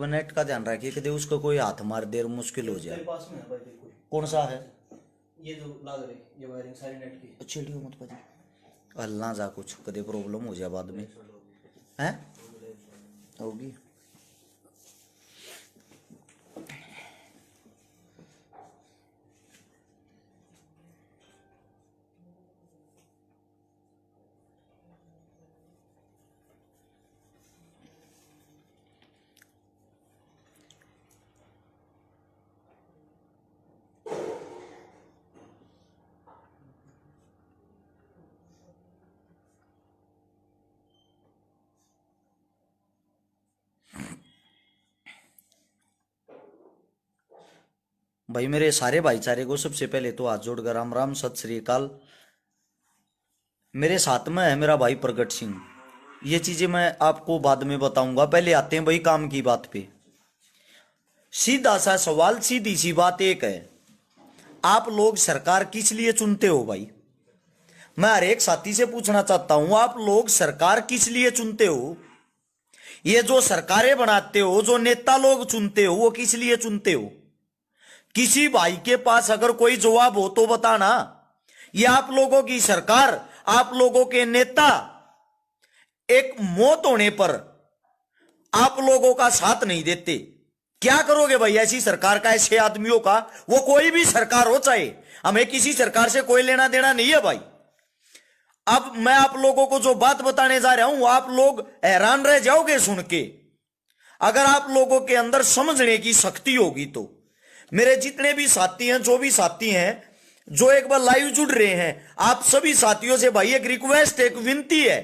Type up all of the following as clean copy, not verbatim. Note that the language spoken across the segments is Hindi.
वो नेट का ध्यान रखिए कि उसको कोई हाथ मार दे और मुश्किल हो जाए। तेरे पास में है भाई बिल्कुल। कौन सा है? ये जो लाग रही ये वायरिंग सारी नेट की। चिड़ियो मत बजी, अल्लाह जा कुछ कदे प्रॉब्लम हो जाए बाद में हैं होगी। भाई मेरे सारे भाईचारे को सबसे पहले तो हाथ जोड़कर राम राम सत श्री अकाल। मेरे साथ में है मेरा भाई प्रगट सिंह। ये चीजें मैं आपको बाद में बताऊंगा, पहले आते हैं भाई काम की बात पे। सीधा सा सवाल, सीधी सी बात एक है, आप लोग सरकार किस लिए चुनते हो? भाई मैं हर एक साथी से पूछना चाहता हूं, आप लोग सरकार किस लिए चुनते हो? ये जो सरकारें बनाते हो, जो नेता लोग चुनते हो, वो किस लिए चुनते हो? किसी भाई के पास अगर कोई जवाब हो तो बताना। ये आप लोगों की सरकार, आप लोगों के नेता एक मौत होने पर आप लोगों का साथ नहीं देते, क्या करोगे भाई ऐसी सरकार का, ऐसे आदमियों का? वो कोई भी सरकार हो, चाहे हमें किसी सरकार से कोई लेना देना नहीं है भाई। अब मैं आप लोगों को जो बात बताने जा रहा हूं, आप लोग हैरान रह जाओगे सुन के। अगर आप लोगों के अंदर समझने की शक्ति होगी तो। मेरे जितने भी साथी हैं, जो भी साथी हैं, जो एक बार लाइव जुड़ रहे हैं, आप सभी साथियों से भाई एक रिक्वेस्ट, एक विनती है,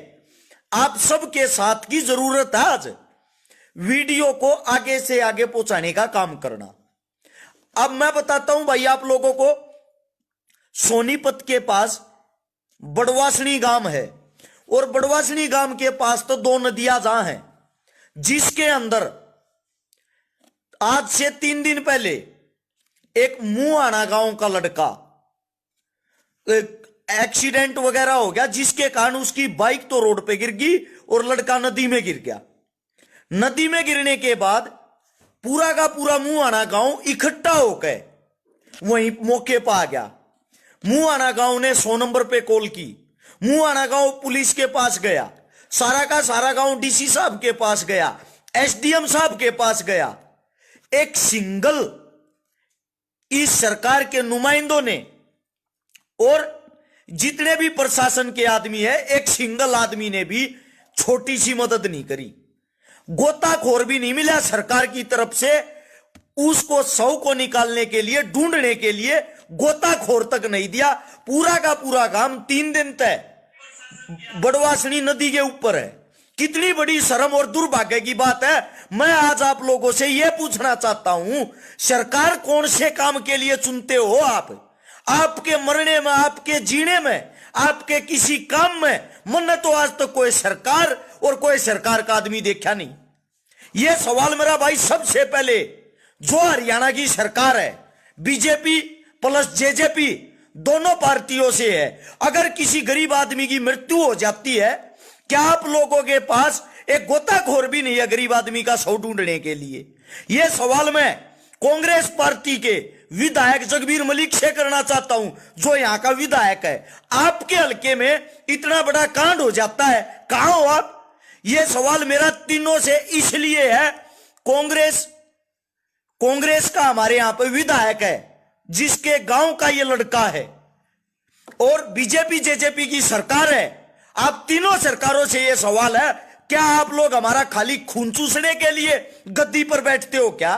आप सबके साथ की जरूरत है आज वीडियो को आगे से आगे पहुंचाने का काम करना। अब मैं बताता हूं भाई आप लोगों को, सोनीपत के पास बड़वासनी गांव है, और बड़वासनी गांव के पास तो दो नदियां जहां हैं, जिसके अंदर आज से 3 दिन पहले एक मुआना गांव का लड़का एक्सीडेंट वगैरह हो गया, जिसके कारण उसकी बाइक तो रोड पे गिर गई और लड़का नदी में गिर गया। नदी में गिरने के बाद पूरा का पूरा मुआना गांव इकट्ठा होकर वहीं मौके पर आ गया। मुआना गांव ने 100 नंबर पे कॉल की, मुआना गांव पुलिस के पास गया, सारा का सारा गांव डीसी साहब के पास गया, एसडीएम साहब के पास गया। एक सिंगल इस सरकार के नुमाइंदों ने और जितने भी प्रशासन के आदमी है, एक सिंगल आदमी ने भी छोटी सी मदद नहीं करी। गोताखोर भी नहीं मिला सरकार की तरफ से, उसको शव को निकालने के लिए, ढूंढने के लिए गोताखोर तक नहीं दिया। पूरा का पूरा काम 3 दिन तक बड़वासनी नदी के ऊपर है। कितनी बड़ी शर्म और दुर्भाग्य की बात है। मैं आज आप लोगों से यह पूछना चाहता हूं, सरकार कौन से काम के लिए चुनते हो आप? आपके मरने में, आपके जीने में, आपके किसी काम में मैंने तो आज तक कोई सरकार और कोई सरकार का आदमी देखा नहीं। यह सवाल मेरा भाई सबसे पहले जो हरियाणा की सरकार है, बीजेपी प्लस जेजेपी दोनों पार्टियों से है। अगर किसी गरीब आदमी की मृत्यु हो जाती है, क्या आप लोगों के पास एक गोताखोर भी नहीं है गरीब आदमी का शव ढूंढने के लिए? यह सवाल मैं कांग्रेस पार्टी के विधायक जगबीर मलिक से करना चाहता हूं, जो यहां का विधायक है। आपके हलके में इतना बड़ा कांड हो जाता है, कहां हो आप? यह सवाल मेरा तीनों से इसलिए है, कांग्रेस का हमारे यहां पर विधायक है जिसके गांव का यह लड़का है, और बीजेपी जेजेपी की सरकार है। आप तीनों सरकारों से यह सवाल है, क्या आप लोग हमारा खाली खून चूसने के लिए गद्दी पर बैठते हो क्या?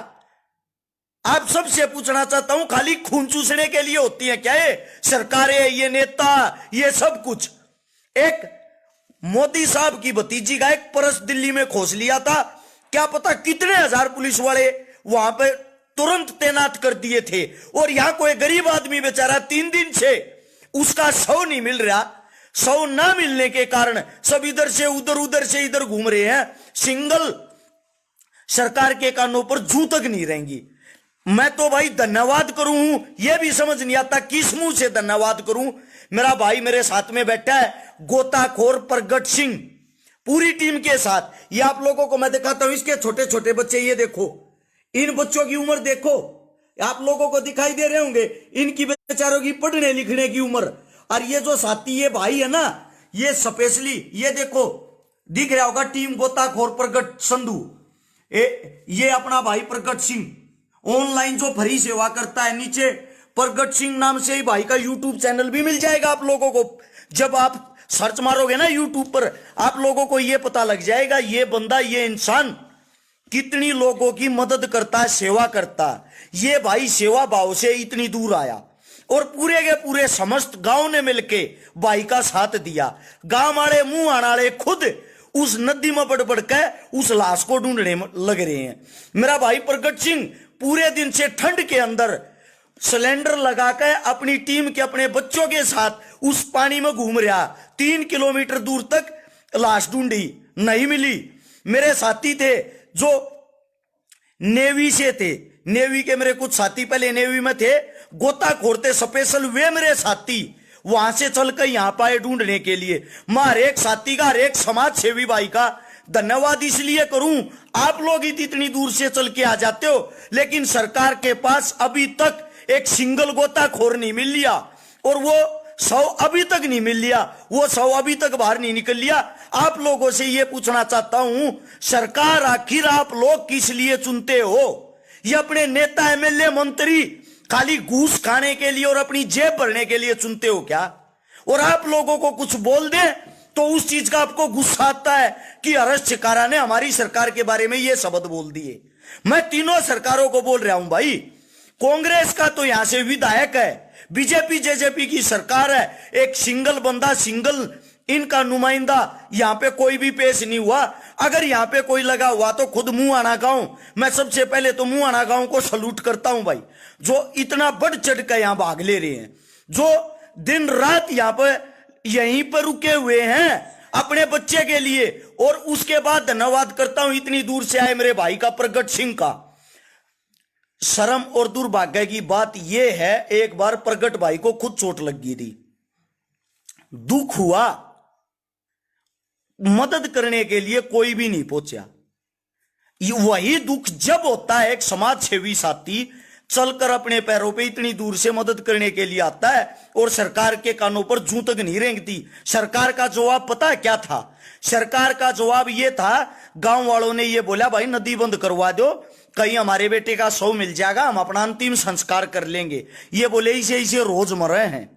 आप सबसे पूछना चाहता हूं, खाली खून चूसने के लिए होती है क्या ये सरकारें, ये नेता, ये सब कुछ? एक मोदी साहब की भतीजी का एक पर्स दिल्ली में खोस लिया था, क्या पता कितने हजार पुलिस वाले वहां पे तुरंत तैनात कर दिए थे, और यहां कोई गरीब आदमी बेचारा 3 दिन से उसका शव नहीं मिल रहा। शव ना मिलने के कारण सब इधर से उधर, उधर से इधर घूम रहे हैं। सिंगल सरकार के कानों पर जू तक नहीं रहेंगी। मैं तो भाई धन्यवाद करूं, यह भी समझ नहीं आता किस मुंह से धन्यवाद करूं। मेरा भाई मेरे साथ में बैठा है गोताखोर प्रगट सिंह, पूरी टीम के साथ। ये आप लोगों को मैं दिखाता हूं, इसके छोटे छोटे बच्चे, ये देखो, इन बच्चों की उम्र देखो, आप लोगों को दिखाई दे रहे होंगे, इनकी बेचारों की पढ़ने लिखने की उम्र। और ये जो साथी ये भाई है ना, ये स्पेशली ये देखो, दिख रहा होगा, टीम गोताखोर प्रगट संधू, ये अपना भाई प्रगट सिंह ऑनलाइन जो फ्री सेवा करता है। नीचे प्रगट सिंह नाम से ही भाई का यूट्यूब चैनल भी मिल जाएगा आप लोगों को। जब आप सर्च मारोगे ना यूट्यूब पर, आप लोगों को यह पता लग जाएगा ये बंदा, ये इंसान कितनी लोगों की मदद करता है, सेवा करता है। ये भाई सेवा भाव से इतनी दूर आया और पूरे के पूरे समस्त गांव ने मिलके भाई का साथ दिया। गांव वाले मुंह आने वाले खुद उस नदी में बढ़ बढ़ के उस लाश को ढूंढने लग रहे हैं। मेरा भाई प्रगट सिंह पूरे दिन से ठंड के अंदर सिलेंडर लगाकर अपनी टीम के अपने बच्चों के साथ उस पानी में घूम रहा। 3 किलोमीटर दूर तक लाश ढूंढी, नहीं मिली। मेरे साथी थे जो नेवी से थे, नेवी के मेरे कुछ साथी पहले नेवी में थे, गोताखोर थे स्पेशल, वे मेरे साथी वहां से चलकर यहां पाए ढूंढने के लिए। मैं हर एक साथी का, हर एक समाज सेवी भाई का धन्यवाद इसलिए करूं, आप लोग इतनी दूर से चल के आ जाते हो, लेकिन सरकार के पास अभी तक एक सिंगल गोताखोर नहीं मिल लिया, और वो 100 अभी तक नहीं मिल लिया, वो 100 अभी तक बाहर नहीं निकल लिया। आप लोगों से ये पूछना चाहता हूं, सरकार आखिर आप लोग किस लिए चुनते हो? ये अपने नेता, एमएलए, मंत्री खाली घूस खाने के लिए और अपनी जेब भरने के लिए चुनते हो क्या? और आप लोगों को कुछ बोल दे तो उस चीज का आपको गुस्सा आता है कि हर्ष चिकारा ने हमारी सरकार के बारे में ये शब्द बोल दिए। मैं तीनों सरकारों को बोल रहा हूं भाई, कांग्रेस का तो यहां से विधायक है, बीजेपी जेजेपी की सरकार है, एक सिंगल बंदा, सिंगल इनका नुमाइंदा यहां पे कोई भी पेश नहीं हुआ। अगर यहां पे कोई लगा हुआ तो खुद मुंहाना गांव, मैं सबसे पहले तो मुंहाना गांव को सलूट करता हूं भाई, जो इतना बढ़ चढ़ कर यहां भाग ले रहे हैं, जो दिन रात यहां पर यहीं पर रुके हुए हैं अपने बच्चे के लिए। और उसके बाद धन्यवाद करता हूं इतनी दूर से आए मेरे भाई का, प्रगट सिंह का। शर्म और दुर्भाग्य की बात यह है, एक बार प्रगट भाई को खुद चोट लग गई थी, दुख हुआ, मदद करने के लिए कोई भी नहीं पहुंचा। वही दुख जब होता है, एक समाज सेवी साथी चलकर अपने पैरों पे इतनी दूर से मदद करने के लिए आता है और सरकार के कानों पर जूं तक नहीं रेंगती। सरकार का जवाब पता है क्या था? सरकार का जवाब ये था, गांव वालों ने ये बोला भाई नदी बंद करवा दो, कहीं हमारे बेटे का शव मिल जाएगा, हम अपना अंतिम संस्कार कर लेंगे। ये बोले इसे इसे रोज मरे हैं,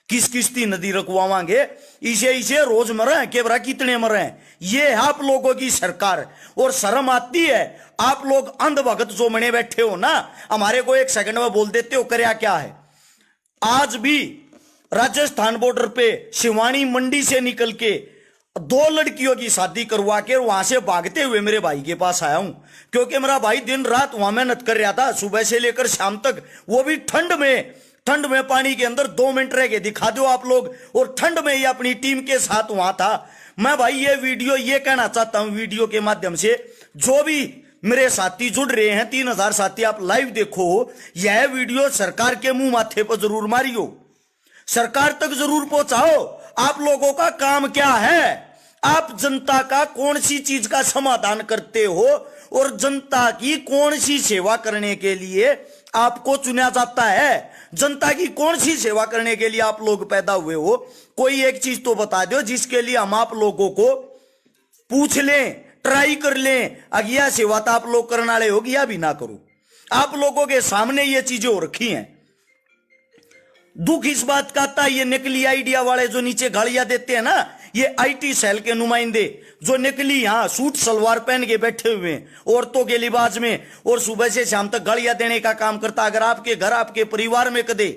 किस किस्ती नदी रखवावांगे, इसे इसे रोज मरे हैं, के बरा कितने मरे हैं। ये है आप लोगों की सरकार। और शर्म आती है, आप लोग अंधभगत जो मने बैठे हो ना, हमारे को एक सेकंड में बोल देते हो करया क्या है। आज भी राजस्थान बॉर्डर पे शिवानी मंडी से निकल के 2 लड़कियों की शादी करवा के वहां से भागते हुए मेरे भाई के पास आया हूं, क्योंकि मेरा भाई दिन रात वहां मेहनत कर रहा था, सुबह से लेकर शाम तक, वो भी ठंड में पानी के अंदर 2 मिनट रह के दिखा दो आप लोग, और ठंड में ही अपनी टीम के साथ वहां था। मैं भाई ये वीडियो ये कहना चाहता हूं वीडियो के माध्यम से, जो भी मेरे साथी जुड़ रहे हैं, 3000 साथी आप लाइव देखो, यह वीडियो सरकार के मुंह माथे पर जरूर मारियो, सरकार तक जरूर पहुंचाओ। आप लोगों का काम क्या है? आप जनता का कौन सी चीज का समाधान करते हो और जनता की कौन सी सेवा करने के लिए आपको चुना जाता है? जनता की कौन सी सेवा करने के लिए आप लोग पैदा हुए हो? कोई एक चीज तो बता दो जिसके लिए हम आप लोगों को पूछ लें, ट्राई कर लें। अगिया सेवा तो आप लोग करने वाले हो, या भी ना करो, आप लोगों के सामने ये चीजें हो रखी हैं। दुख इस बात का आता है, ये नकली आइडिया वाले जो नीचे गालियां देते हैं ना, ये आईटी सेल के नुमाइंदे जो नकली यहां सूट सलवार पहन के बैठे हुए हैं औरतों के लिबास में, और सुबह से शाम तक गालियां देने का काम करता। अगर आपके घर, आपके परिवार में कदे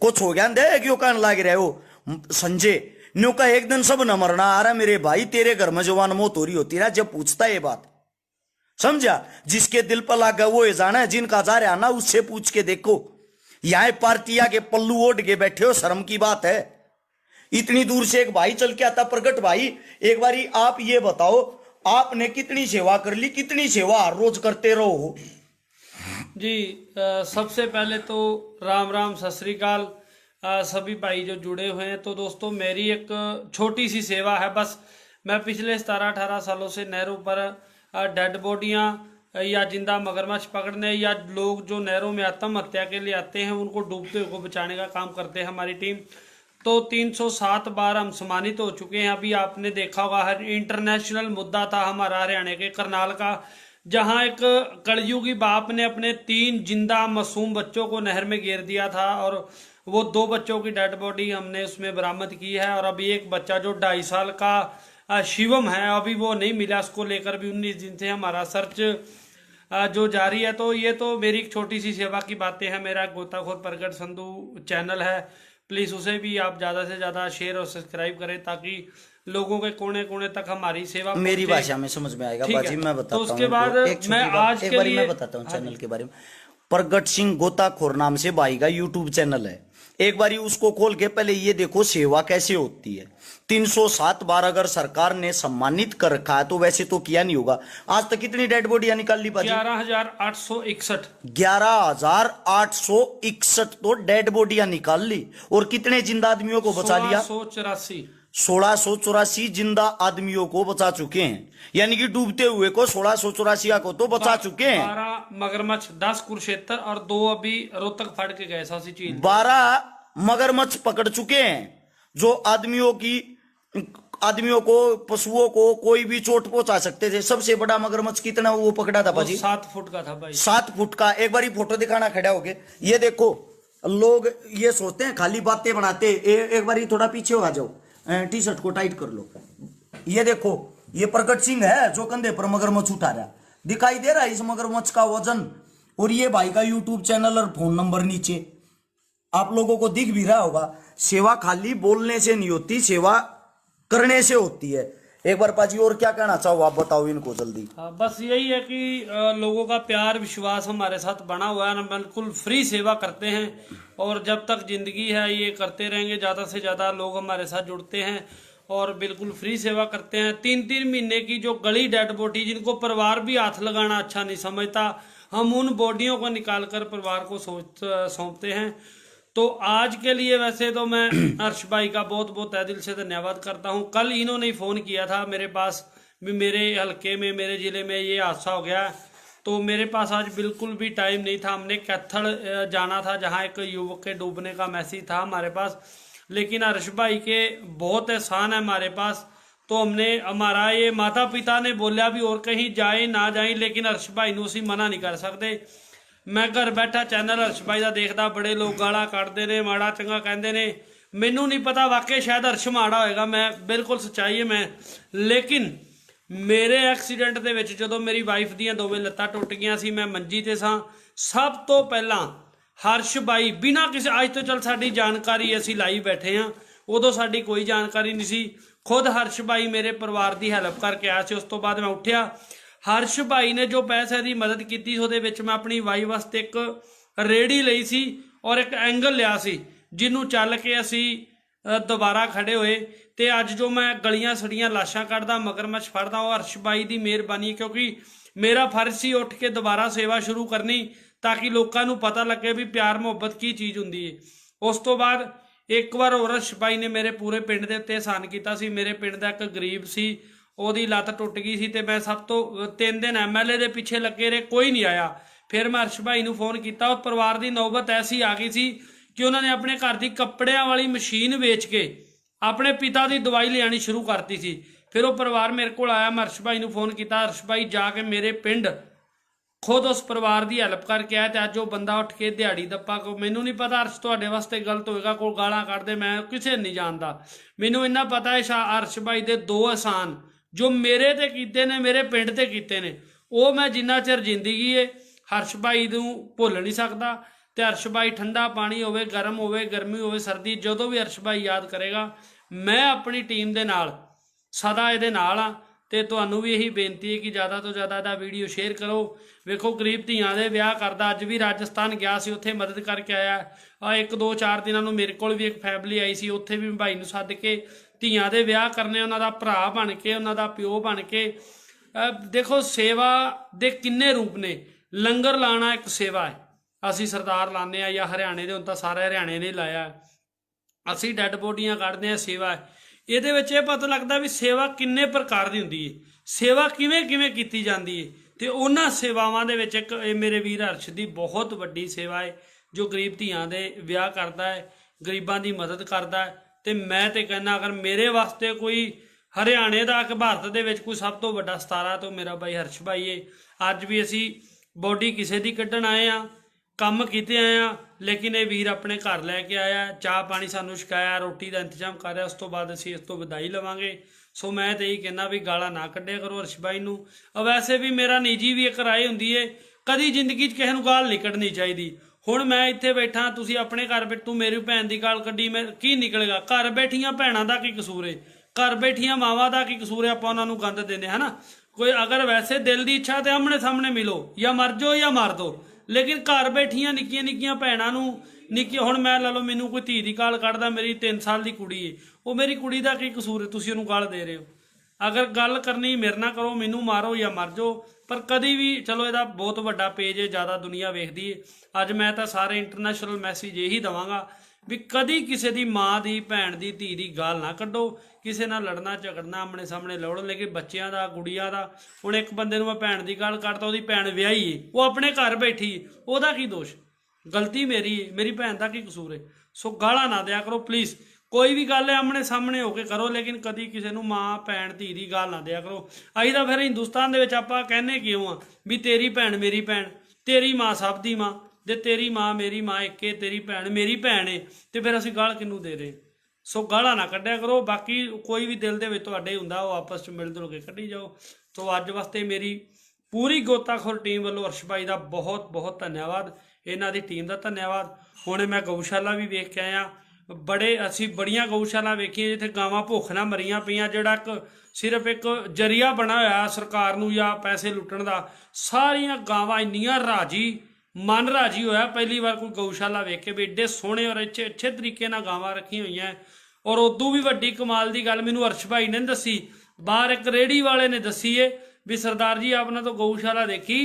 कुछ हो गया दे क्यों कहने लग रहे हो संजय, न्यू का एक दिन सब न मरना आ रहा मेरे भाई, तेरे घर में जवान मौत हो रही होती ना जब पूछता है ये बात, समझा? जिसके दिल पर लागा वो ये जाना है, जिनका जा रहा ना उससे पूछ के देखो। यहां पार्टिया के पल्लू ओढ़ के बैठे हो, शर्म की बात है। इतनी दूर से एक भाई चल के आता, प्रगट भाई एक बारी आप ये बताओ, आपने कितनी सेवा कर ली, कितनी सेवा हर रोज करते रहो? जी सबसे पहले तो राम राम सत श्री अकाल सभी भाई जो जुड़े हुए हैं। तो दोस्तों मेरी एक छोटी सी सेवा है, बस मैं पिछले 17-18 सालों से नहरों पर डेड बॉडियां या जिंदा मगरमच्छ पकड़ने या लोग जो नहरों में आत्महत्या के लिए आते हैं उनको डूबते हुए को बचाने का काम करते हैं हमारी टीम। तो 307 बार हम सम्मानित हो चुके हैं। अभी आपने देखा होगा हर इंटरनेशनल मुद्दा था हमारा हरियाणा के करनाल का, जहां एक कलयुगी बाप ने अपने 3 जिंदा मासूम बच्चों को नहर में गिर दिया था और वो 2 बच्चों की डेड बॉडी हमने उसमें बरामद की है। और अभी एक बच्चा जो 2.5 साल का शिवम है, अभी वो नहीं मिला, उसको लेकर भी 19 दिन से हमारा सर्च जो जारी है। तो ये तो मेरी एक छोटी सी सेवा की बातें हैं। मेरा गोताखोर प्रगट संधू चैनल है, प्लीज़ उसे भी आप ज़्यादा से ज़्यादा शेयर और सब्सक्राइब करें ताकि लोगों के कोने कोने तक हमारी सेवा मेरी पहुंचे। भाषा में समझ में आएगा ठीक बाजी। है। मैं बताता तो हूँ उसके बाद मैं आज एक के बारी लिए मैं बताता हूँ हाँ चैनल जी। के बारे में। प्रगट सिंह गोताखोर नाम से भाई का यूट्यूब चैनल है। एक बारी उसको खोल के पहले ये देखो सेवा कैसे होती है। 307 बार अगर सरकार ने सम्मानित कर रखा है तो वैसे तो किया नहीं होगा। आज तक कितनी डेड बॉडियां निकाल ली बाजी? 11,861 11,861 तो डेड बॉडियां निकाल ली। और कितने जिंदा आदमियों को बचा लिया? 1684 जिंदा आदमियों को बचा चुके हैं। यानी कि डूबते हुए को 1684 को तो बचा चुके हैं। 12 मगरमच्छ, 10 कुरुक्षेत्र और 2 अभी रोहतक फाड़ के गए सासी चीज। 12 मगरमच्छ पकड़ चुके हैं जो आदमियों को पशुओं को कोई भी चोट पहुंचा सकते थे। सबसे बड़ा मगरमच्छ कितना वो पकड़ा था भाजी? 7 फुट का था भाई। 7 फुट का। एक बारी फोटो दिखाना खड़ा होके। ये देखो, लोग ये सोचते हैं खाली बातें बनाते। एक बारी थोड़ा पीछे हो आ जाओ, टी शर्ट को टाइट कर लो। ये देखो, ये प्रगट सिंह है जो कंधे पर मगरमच्छ उठा रहा है। दिखाई दे रहा है इस मगरमच्छ का वजन। और ये भाई का यूट्यूब चैनल और फोन नंबर नीचे आप लोगों को दिख भी रहा होगा। सेवा खाली बोलने से नहीं होती, सेवा करने से होती है। एक बार पाजी और क्या कहना चाहो आप बताओ इनको जल्दी। बस यही है कि लोगों का प्यार विश्वास हमारे साथ बना हुआ है। हम बिल्कुल फ्री सेवा करते हैं और जब तक जिंदगी है ये करते रहेंगे। ज़्यादा से ज़्यादा लोग हमारे साथ जुड़ते हैं और बिल्कुल फ्री सेवा करते हैं। 3-3 महीने की जो गली डेड बॉडी जिनको परिवार भी हाथ लगाना अच्छा नहीं समझता, हम उन बॉडियों को निकाल कर परिवार को सौंपते हैं। तो आज के लिए वैसे तो मैं हर्ष भाई का बहुत बहुत तहे दिल से धन्यवाद करता हूं। कल इन्होंने ही फ़ोन किया था मेरे पास भी, मेरे हल्के में मेरे ज़िले में ये हादसा हो गया। तो मेरे पास आज बिल्कुल भी टाइम नहीं था। हमने कैथल जाना था जहां एक युवक के डूबने का मैसेज था हमारे पास, लेकिन हर्ष भाई के बहुत एहसान है हमारे पास। तो हमने हमारा ये माता पिता ने बोलिया भी और कहीं जाए ना जाए, लेकिन हर्ष भाई ने उसी मना नहीं कर सकते। मैं घर बैठा चैनल हर्ष भाई का देखता, बड़े लोग गाला कटते ने, माड़ा चंगा कहते ने। मैनू नहीं पता वाकई शायद हर्ष माड़ा होएगा, मैं बिल्कुल सच्चाई है मैं। लेकिन मेरे एक्सीडेंट ਦੇ ਵਿੱਚ ਜਦੋਂ ਮੇਰੀ ਵਾਈਫ ਦੀਆਂ ਦੋਵੇਂ ਲੱਤਾਂ ਟੁੱਟ ਗਈਆਂ ਸੀ, ਮੈਂ ਮੰਜੀ ਤੇ ਸਾਂ, ਸਭ ਤੋਂ ਪਹਿਲਾਂ ਹਰਸ਼ ਬਾਈ ਬਿਨਾਂ ਕਿਸੇ ਅੱਜ ਤੋਂ ਚੱਲ ਸਾਡੀ ਜਾਣਕਾਰੀ ਅਸੀਂ ਲਾਈ ਬੈਠੇ ਆ, ਉਦੋਂ ਸਾਡੀ ਕੋਈ ਜਾਣਕਾਰੀ ਨਹੀਂ ਸੀ। ਖੁਦ ਹਰਸ਼ ਬਾਈ ਮੇਰੇ ਪਰਿਵਾਰ ਦੀ ਹੈਲਪ ਕਰਕੇ ਆਇਆ ਸੀ। ਉਸ ਤੋਂ ਬਾਅਦ ਮੈਂ ਉੱਠਿਆ, ਹਰਸ਼ ਭਾਈ ਨੇ ਜੋ ਪੈਸੇ ਦੀ ਮਦਦ ਕੀਤੀ ਉਹਦੇ ਵਿੱਚ ਮੈਂ ਆਪਣੀ ਵਾਈ ਵਾਸਤੇ ਇੱਕ ਰੇੜੀ ਲਈ ਸੀ ਔਰ ਇੱਕ ਐਂਗਲ ਲਿਆ ਸੀ ਜਿਹਨੂੰ ਚੱਲ ਕੇ ਅਸੀਂ ਦੁਬਾਰਾ ਖੜੇ ਹੋਏ। ਤੇ ਅੱਜ ਜੋ ਮੈਂ ਗਲੀਆਂ ਸੜੀਆਂ ਲਾਸ਼ਾਂ ਕੱਢਦਾ, ਮਗਰਮੱਛ ਫੜਦਾ, ਉਹ ਹਰਸ਼ ਬਾਈ ਦੀ ਮਿਹਰਬਾਨੀ, ਕਿਉਂਕਿ ਮੇਰਾ ਫਰਜ਼ ਸੀ ਉੱਠ ਕੇ ਦੁਬਾਰਾ ਸੇਵਾ ਸ਼ੁਰੂ ਕਰਨੀ ਤਾਂ ਕਿ ਲੋਕਾਂ ਨੂੰ ਪਤਾ ਲੱਗੇ ਵੀ ਪਿਆਰ ਮੁਹੱਬਤ ਕੀ ਚੀਜ਼ ਹੁੰਦੀ ਹੈ। ਉਸ ਤੋਂ ਬਾਅਦ ਇੱਕ ਵਾਰ ਹੋਰ ਹਰਸ਼ ਬਾਈ ਨੇ ਮੇਰੇ ਪੂਰੇ ਪਿੰਡ ਦੇ ਉੱਤੇ ਅਹਿਸਾਨ ਕੀਤਾ ਸੀ। ਮੇਰੇ ਪਿੰਡ ਦਾ ਇੱਕ ਗਰੀਬ ਸੀ, ਉਹਦੀ ਲੱਤ ਟੁੱਟ ਗਈ ਸੀ ਤੇ ਮੈਂ ਸਭ ਤੋਂ 3 ਦਿਨ ਐਮਐਲਏ ਦੇ ਪਿੱਛੇ ਲੱਗੇ ਰਹੇ, ਕੋਈ ਨਹੀਂ ਆਇਆ। ਫਿਰ ਮੈਂ ਹਰਸ਼ ਭਾਈ ਨੂੰ ਫੋਨ ਕੀਤਾ। ਉਹ ਪਰਿਵਾਰ ਦੀ ਨੌਬਤ ਐਸੀ ਆ ਗਈ ਸੀ ਕਿ ਉਹਨਾਂ ਨੇ ਆਪਣੇ ਘਰ ਦੀ ਕੱਪੜਿਆਂ ਵਾਲੀ ਮਸ਼ੀਨ ਵੇਚ ਕੇ ਆਪਣੇ ਪਿਤਾ ਦੀ ਦਵਾਈ ਲਿਆਣੀ ਸ਼ੁਰੂ ਕਰਤੀ ਸੀ। ਫਿਰ ਉਹ ਪਰਿਵਾਰ ਮੇਰੇ ਕੋਲ ਆਇਆ, ਮੈਂ ਹਰਸ਼ ਭਾਈ ਨੂੰ ਫੋਨ ਕੀਤਾ। ਹਰਸ਼ ਭਾਈ ਜਾ ਕੇ ਮੇਰੇ ਪਿੰਡ ਖੁਦ ਉਸ ਪਰਿਵਾਰ ਦੀ ਹੈਲਪ ਕਰਕੇ ਆਇਆ ਤੇ ਅੱਜ ਉਹ ਬੰਦਾ ਉੱਠ ਕੇ ਦਿਹਾੜੀ ਦੱਪਾ ਕੋ, ਮੈਨੂੰ ਨਹੀਂ ਪਤਾ ਹਰਸ਼ ਤੁਹਾਡੇ ਵਾਸਤੇ ਗਲਤ ਹੋਏਗਾ, ਕੋਈ ਗਾਲਾਂ ਕੱਢਦੇ, ਮੈਂ ਕਿਸੇ ਨਹੀਂ ਜਾਣਦਾ। ਮੈਨੂੰ ਇੰਨਾ ਪਤਾ ਹੈ ਹਰਸ਼ ਭਾਈ ਦੇ 2 ਅਹਿਸਾਨ ਜੋ ਮੇਰੇ ਤੇ ਕੀਤੇ ਨੇ, ਮੇਰੇ ਪਿੰਡ ਤੇ ਕੀਤੇ ਨੇ, ਉਹ ਮੈਂ ਜਿੰਨਾ ਚਿਰ ਜ਼ਿੰਦਗੀ ਹੈ ਹਰਸ਼ ਭਾਈ ਨੂੰ ਭੁੱਲ ਨਹੀਂ ਸਕਦਾ। ਤੇ ਹਰਸ਼ ਭਾਈ ਠੰਡਾ ਪਾਣੀ ਹੋਵੇ, ਗਰਮ ਹੋਵੇ, ਗਰਮੀ ਹੋਵੇ, ਸਰਦੀ, ਜਦੋਂ ਵੀ ਹਰਸ਼ ਭਾਈ ਯਾਦ ਕਰੇਗਾ ਮੈਂ ਆਪਣੀ ਟੀਮ ਦੇ ਨਾਲ ਸਦਾ ਇਹਦੇ ਨਾਲ ਆ। ਤੇ ਤੁਹਾਨੂੰ ਵੀ ਇਹੀ ਬੇਨਤੀ ਹੈ ਕਿ ਜ਼ਿਆਦਾ ਤੋਂ ਜ਼ਿਆਦਾ ਇਹਦਾ ਵੀਡੀਓ ਸ਼ੇਅਰ ਕਰੋ। ਵੇਖੋ ਗਰੀਬ ਧੀਆਂ ਦੇ ਵਿਆਹ ਕਰਦਾ, ਅੱਜ ਵੀ ਰਾਜਸਥਾਨ ਗਿਆ ਸੀ, ਉੱਥੇ ਮਦਦ ਕਰਕੇ ਆਇਆ। 1-2-4 ਦਿਨਾਂ ਨੂੰ ਮੇਰੇ ਕੋਲ ਵੀ ਇੱਕ ਫੈਮਿਲੀ ਆਈ ਸੀ, ਉੱਥੇ ਵੀ ਭਾਈ ਨੂੰ ਸੱਦ ਕੇ ਧੀਆਂ ਦੇ ਵਿਆਹ ਕਰਨੇ, ਉਹਨਾਂ ਦਾ ਭਰਾ ਬਣ ਕੇ, ਉਹਨਾਂ ਦਾ ਪਿਓ ਬਣ ਕੇ। ਦੇਖੋ ਸੇਵਾ ਦੇ ਕਿੰਨੇ ਰੂਪ ਨੇ। ਲੰਗਰ ਲਾਣਾ ਇੱਕ ਸੇਵਾ ਹੈ, ਅਸੀਂ ਸਰਦਾਰ ਲਾਉਂਦੇ ਆ ਜਾਂ ਹਰਿਆਣੇ ਦੇ ਹੁਣ ਤਾਂ ਸਾਰੇ ਹਰਿਆਣੇ ਨੇ ਲਾਇਆ। ਅਸੀਂ ਡੈਡ ਬੋਡੀਆਂ ਕੱਢਦੇ ਆ, ਸੇਵਾ ਹੈ। ਇਹਦੇ ਵਿੱਚ ਇਹ ਪਤਾ ਲੱਗਦਾ ਵੀ ਸੇਵਾ ਕਿੰਨੇ ਪ੍ਰਕਾਰ ਦੀ ਹੁੰਦੀ ਹੈ, ਸੇਵਾ ਕਿਵੇਂ ਕਿਵੇਂ ਕੀਤੀ ਜਾਂਦੀ ਹੈ। ਤੇ ਉਹਨਾਂ ਸੇਵਾਵਾਂ ਦੇ ਵਿੱਚ ਇੱਕ ਇਹ ਮੇਰੇ ਵੀਰ ਅਰਸ਼ ਦੀ ਬਹੁਤ ਵੱਡੀ ਸੇਵਾ ਹੈ, ਜੋ ਗਰੀਬ ਧੀਆਂ ਦੇ ਵਿਆਹ ਕਰਦਾ ਹੈ, ਗਰੀਬਾਂ ਦੀ ਮਦਦ ਕਰਦਾ ਹੈ। ਤੇ ਮੈਂ ਤੇ ਕਹਿੰਦਾ ਅਗਰ ਮੇਰੇ ਵਾਸਤੇ ਕੋਈ ਹਰਿਆਣੇ ਦਾ ਕਿ ਭਾਰਤ ਦੇ ਵਿੱਚ ਕੋਈ ਸਭ ਤੋਂ ਵੱਡਾ ਸਤਾਰਾ ਤਾਂ ਮੇਰਾ ਬਾਈ ਹਰਸ਼ ਭਾਈ ਹੈ। ਅੱਜ ਵੀ ਅਸੀਂ ਬੋਡੀ ਕਿਸੇ ਦੀ ਕੱਢਣ ਆਏ ਆ, ਕੰਮ ਕੀਤੇ ਆਏ ਆ, ਲੇਕਿਨ ਇਹ ਵੀਰ ਆਪਣੇ ਘਰ ਲੈ ਕੇ ਆਇਆ, ਚਾਹ ਪਾਣੀ ਸਾਨੂੰ ਛਕਾਇਆ, ਰੋਟੀ ਦਾ ਇੰਤਜ਼ਾਮ ਕਰ ਰਿਹਾ। ਉਸ ਤੋਂ ਬਾਅਦ ਅਸੀਂ ਇਸ ਤੋਂ ਵਿਦਾਈ ਲਵਾਂਗੇ। ਸੋ ਮੈਂ ਤੇ ਇਹੀ ਕਹਿੰਦਾ ਵੀ ਗਾਲਾਂ ਨਾ ਕੱਢਿਆ ਕਰੋ ਹਰਸ਼ ਭਾਈ ਨੂੰ। ਵੈਸੇ ਵੀ ਮੇਰਾ ਨਿੱਜੀ ਵੀ ਇੱਕ ਰਾਏ ਹੁੰਦੀ ਏ, ਕਦੀ ਜ਼ਿੰਦਗੀ 'ਚ ਕਿਸੇ ਨੂੰ ਗਾਲ ਨਹੀਂ ਕੱਢਣੀ ਚਾਹੀਦੀ। ਹੁਣ ਮੈਂ ਇੱਥੇ ਬੈਠਾ, ਤੁਸੀਂ ਆਪਣੇ ਘਰ ਵਿੱਚ ਤੂੰ ਮੇਰੀ ਭੈਣ ਦੀ ਗਾਲ ਕੱਢੀ, ਮੈਂ ਕੀ ਨਿਕਲੇਗਾ? ਘਰ ਬੈਠੀਆਂ ਭੈਣਾਂ ਦਾ ਕੀ ਕਸੂਰ ਏ? ਘਰ ਬੈਠੀਆਂ ਮਾਵਾਂ ਦਾ ਕੀ ਕਸੂਰ ਏ? ਆਪਾਂ ਉਹਨਾਂ ਨੂੰ ਗੰਦ ਦਿੰਦੇ ਹਨਾ। ਕੋਈ ਅਗਰ ਵੈਸੇ ਦਿਲ ਦੀ ਇੱਛਾ ਤੇ ਆਮਣੇ ਸਾਹਮਣੇ ਮਿਲੋ, ਜਾਂ ਮਰ ਜਾਓ ਜਾਂ ਮਾਰ ਦੋ, ਲੇਕਿਨ ਘਰ ਬੈਠੀਆਂ ਨਿੱਕੀਆਂ ਨਿੱਕੀਆਂ ਭੈਣਾਂ ਨੂੰ ਨਿੱਕੀਆਂ, ਹੁਣ ਮੈਂ ਲਾ ਲਓ ਮੈਨੂੰ ਕੋਈ ਧੀ ਦੀ ਗਾਲ ਕੱਢਦਾ, ਮੇਰੀ 3 ਸਾਲ ਦੀ ਕੁੜੀ ਏ, ਉਹ ਮੇਰੀ ਕੁੜੀ ਦਾ ਕੀ ਕਸੂਰ ਏ? ਤੁਸੀਂ ਉਹਨੂੰ ਗਾਲ ਦੇ ਰਹੇ ਹੋ। ਅਗਰ ਗੱਲ ਕਰਨੀ ਮੇਰੇ ਨਾਲ ਕਰੋ, ਮੈਨੂੰ ਮਾਰੋ ਜਾਂ ਮਰ ਜਾਓ, ਪਰ ਕਦੀ ਵੀ ਚਲੋ ਇਹਦਾ ਬਹੁਤ ਵੱਡਾ ਪੇਜ ਹੈ, ਜ਼ਿਆਦਾ ਦੁਨੀਆ ਵੇਖਦੀ ਹੈ। ਅੱਜ ਮੈਂ ਤਾਂ ਸਾਰੇ ਇੰਟਰਨੈਸ਼ਨਲ ਮੈਸੇਜ ਇਹੀ ਦਵਾਂਗਾ ਵੀ ਕਦੀ ਕਿਸੇ ਦੀ ਮਾਂ ਦੀ, ਭੈਣ ਦੀ, ਧੀ ਦੀ ਗਾਲ ਨਾ ਕੱਢੋ। ਕਿਸੇ ਨਾਲ ਲੜਨਾ ਝਗੜਨਾ ਆਮਣੇ ਸਾਹਮਣੇ ਲੜੋ, ਲੇਕਿਨ ਬੱਚਿਆਂ ਦਾ, ਗੁੜੀਆਂ ਦਾ, ਹੁਣ ਇੱਕ ਬੰਦੇ ਨੂੰ ਮੈਂ ਭੈਣ ਦੀ ਗਾਲ ਕੱਢਦਾ, ਉਹਦੀ ਭੈਣ ਵਿਆਹੀ ਏ, ਉਹ ਆਪਣੇ ਘਰ ਬੈਠੀ, ਉਹਦਾ ਕੀ ਦੋਸ਼? ਗਲਤੀ ਮੇਰੀ ਏ, ਮੇਰੀ ਭੈਣ ਦਾ ਕੀ ਕਸੂਰ ਏ? ਸੋ ਗਾਲਾਂ ਨਾ ਦਿਆ ਕਰੋ ਪਲੀਜ਼। ਕੋਈ ਵੀ ਗੱਲ ਹੈ ਆਮਣੇ ਸਾਹਮਣੇ ਹੋ ਕੇ ਕਰੋ, ਲੇਕਿਨ ਕਦੀ ਕਿਸੇ ਨੂੰ ਮਾਂ, ਭੈਣ, ਧੀ ਦੀ ਗਾਲ ਨਾ ਦਿਆ ਕਰੋ। ਅਸੀਂ ਤਾਂ ਫਿਰ ਹਿੰਦੁਸਤਾਨ ਦੇ ਵਿੱਚ ਆਪਾਂ ਕਹਿੰਦੇ ਕਿਉਂ ਆ ਵੀ ਤੇਰੀ ਭੈਣ ਮੇਰੀ ਭੈਣ, ਤੇਰੀ ਮਾਂ ਸਭ ਦੀ ਮਾਂ, ਤੇ ਤੇਰੀ ਮਾਂ ਮੇਰੀ ਮਾਂ ਇੱਕੇ, ਤੇਰੀ ਭੈਣ ਮੇਰੀ ਭੈਣ ਏ, ਤੇ ਫਿਰ ਅਸੀਂ ਗਾਲ ਕਿਹਨੂੰ ਦੇ ਰਹੇ? ਸੋ ਗਾਲਾਂ ਨਾ ਕੱਢਿਆ ਕਰੋ। ਬਾਕੀ ਕੋਈ ਵੀ ਦਿਲ ਦੇ ਵਿੱਚ ਤੁਹਾਡੇ ਹੁੰਦਾ ਉਹ ਆਪਸ 'ਚ ਮਿਲ ਜੁਲ ਕੇ ਕੱਢੀ ਜਾਓ। ਸੋ ਅੱਜ ਵਾਸਤੇ ਮੇਰੀ ਪੂਰੀ ਗੋਤਾਖੋਰ ਟੀਮ ਵੱਲੋਂ ਅਰਸ਼ ਭਾਈ ਦਾ ਬਹੁਤ ਬਹੁਤ ਧੰਨਵਾਦ, ਇਹਨਾਂ ਦੀ ਟੀਮ ਦਾ ਧੰਨਵਾਦ। ਹੁਣ ਮੈਂ ਗਊਸ਼ਾਲਾ ਵੀ ਵੇਖ ਕੇ ਆਇਆ, ਅਸੀਂ ਬੜੀਆਂ ਗਊਸ਼ਾਲਾ ਵੇਖੀਆਂ ਜਿੱਥੇ ਗਾਵਾਂ ਭੁੱਖ ਨਾਲ ਮਰੀਆਂ ਪਈਆਂ, ਜਿਹੜਾ ਸਿਰਫ ਇੱਕ ਜਰੀਆ ਬਣਾ ਹੋਇਆ ਸਰਕਾਰ ਨੂੰ ਜਾਂ ਪੈਸੇ ਲੁੱਟਣ ਦਾ। ਸਾਰੀਆਂ ਗਾਵਾਂ ਇੰਨੀਆਂ ਰਾਜੀ, ਮਨ ਰਾਜੀ ਹੋਇਆ ਪਹਿਲੀ ਵਾਰ ਕੋਈ ਗਊਸ਼ਾਲਾ ਵੇਖ ਕੇ ਵੀ ਏਡੇ ਸੋਹਣੇ ਔਰ ਅੱਛੇ ਤਰੀਕੇ ਨਾਲ ਗਾਵਾਂ ਰੱਖੀਆਂ ਹੋਈਆਂ। ਔਰ ਉਦੋਂ ਵੀ ਵੱਡੀ ਕਮਾਲ ਦੀ ਗੱਲ ਮੈਨੂੰ ਅਰਸ਼ ਭਾਈ ਨੇ ਦੱਸੀ, ਬਾਹਰ ਇੱਕ ਰੇੜੀ ਵਾਲੇ ਨੇ ਦੱਸੀ ਏ ਵੀ ਸਰदार जी आपने तो गौशाला देखी,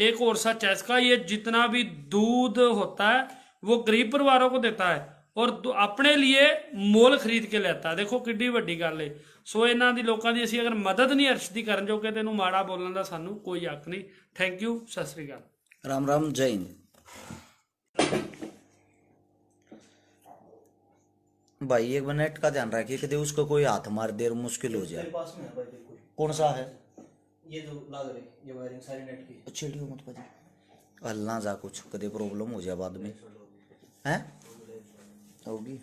एक और सच है इसका, ये जितना भी दूध होता है वो गरीब परिवारों को देता है और अपने लिए मोल खरीद के लेता है। देखो किड्डी वड्डी गल है। सो इन्हां दी लोकां दी असीं अगर मदद नहीं अर्श दी करन जोगे ते इहनूं माड़ा बोलण दा सानूं कोई हक नहीं। थैंक यू, सत श्री अकाल। राम राम, जय हिंद। भाई एक मिनट का ध्यान रखिए कि उसको कोई हाथ मार दे, मुश्किल हो जाए। मेरे पास में है भाई, बिल्कुल। कौन सा है? ये जो लाग रही, ये वायरिंग सारी नेट की। छेड़ियो मत भाजी, हलना जा कुछ कदे प्रॉब्लम हो जाए बाद में, हैं होगी।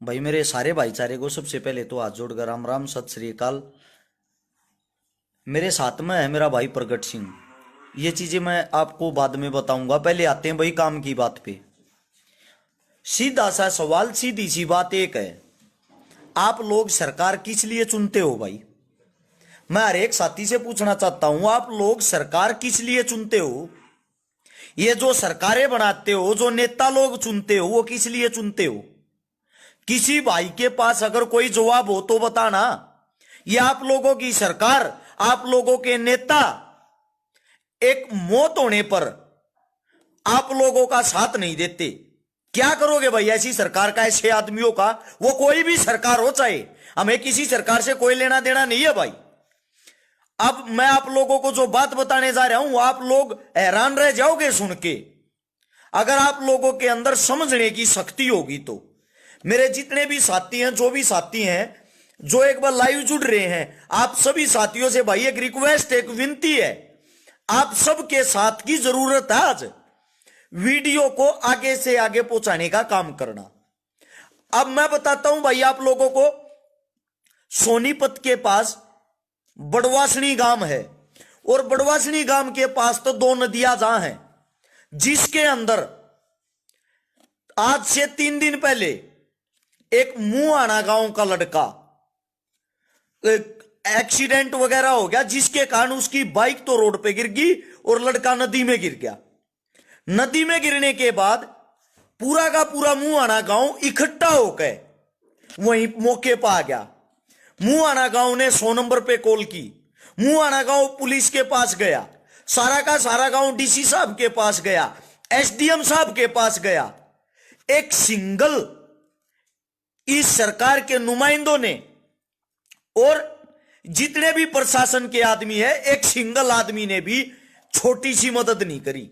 भाई मेरे सारे भाईचारे को सबसे पहले तो हाथ जोड़कर राम राम, सत श्री अकाल। मेरे साथ में है मेरा भाई प्रगट सिंह। ये चीजें मैं आपको बाद में बताऊंगा, पहले आते हैं भाई काम की बात पे। सीधा सा सवाल, सीधी सी बात एक है, आप लोग सरकार किस लिए चुनते हो? भाई मैं हर एक साथी से पूछना चाहता हूं, आप लोग सरकार किस लिए चुनते हो? ये जो सरकारें बनाते हो, जो नेता लोग चुनते हो, वो किस लिए चुनते हो? किसी भाई के पास अगर कोई जवाब हो तो बताना। ये आप लोगों की सरकार, आप लोगों के नेता एक मौत होने पर आप लोगों का साथ नहीं देते। क्या करोगे भाई ऐसी सरकार का, ऐसे आदमियों का? वो कोई भी सरकार हो, चाहे हमें किसी सरकार से कोई लेना देना नहीं है भाई। अब मैं आप लोगों को जो बात बताने जा रहा हूं, आप लोग हैरान रह जाओगे सुन के, अगर आप लोगों के अंदर समझने की शक्ति होगी तो। मेरे जितने भी साथी हैं, जो भी साथी हैं जो एक बार लाइव जुड़ रहे हैं, आप सभी साथियों से भाई एक रिक्वेस्ट, एक विनती है, आप सबके साथ की जरूरत है आज वीडियो को आगे से आगे पहुंचाने का काम करना। अब मैं बताता हूं भाई आप लोगों को, सोनीपत के पास बड़वासनी गांव है और बड़वासनी गांव के पास तो 2 नदियां जहां हैं, जिसके अंदर आज से 3 दिन पहले एक मुआना गांव का लड़का एक्सीडेंट वगैरह हो गया, जिसके कारण उसकी बाइक तो रोड पे गिर गई और लड़का नदी में गिर गया। नदी में गिरने के बाद पूरा का पूरा मुआना गांव इकट्ठा होकर वहीं मौके पर आ गया। मुआना गांव ने 100 नंबर पे कॉल की, मुआना गांव पुलिस के पास गया, सारा का सारा गांव डीसी साहब के पास गया, एसडीएम साहब के पास गया। एक सिंगल इस सरकार के नुमाइंदों ने और जितने भी प्रशासन के आदमी है, एक सिंगल आदमी ने भी छोटी सी मदद नहीं करी।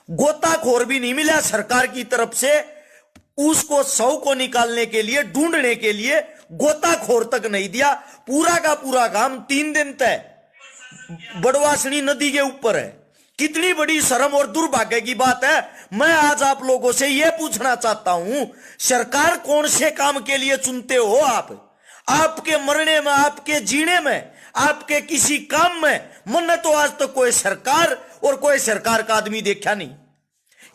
गोताखोर भी नहीं मिला सरकार की तरफ से, उसको शव को निकालने के लिए, ढूंढने के लिए गोताखोर तक नहीं दिया। पूरा का पूरा काम 3 दिन तक बड़वासनी नदी के ऊपर है। कितनी बड़ी शर्म और दुर्भाग्य की बात है। मैं आज आप लोगों से यह पूछना चाहता हूं, सरकार कौन से काम के लिए चुनते हो आप? आपके मरने में, आपके जीने में, आपके किसी काम में मैंने तो आज तक कोई सरकार और कोई सरकार का आदमी देखा नहीं।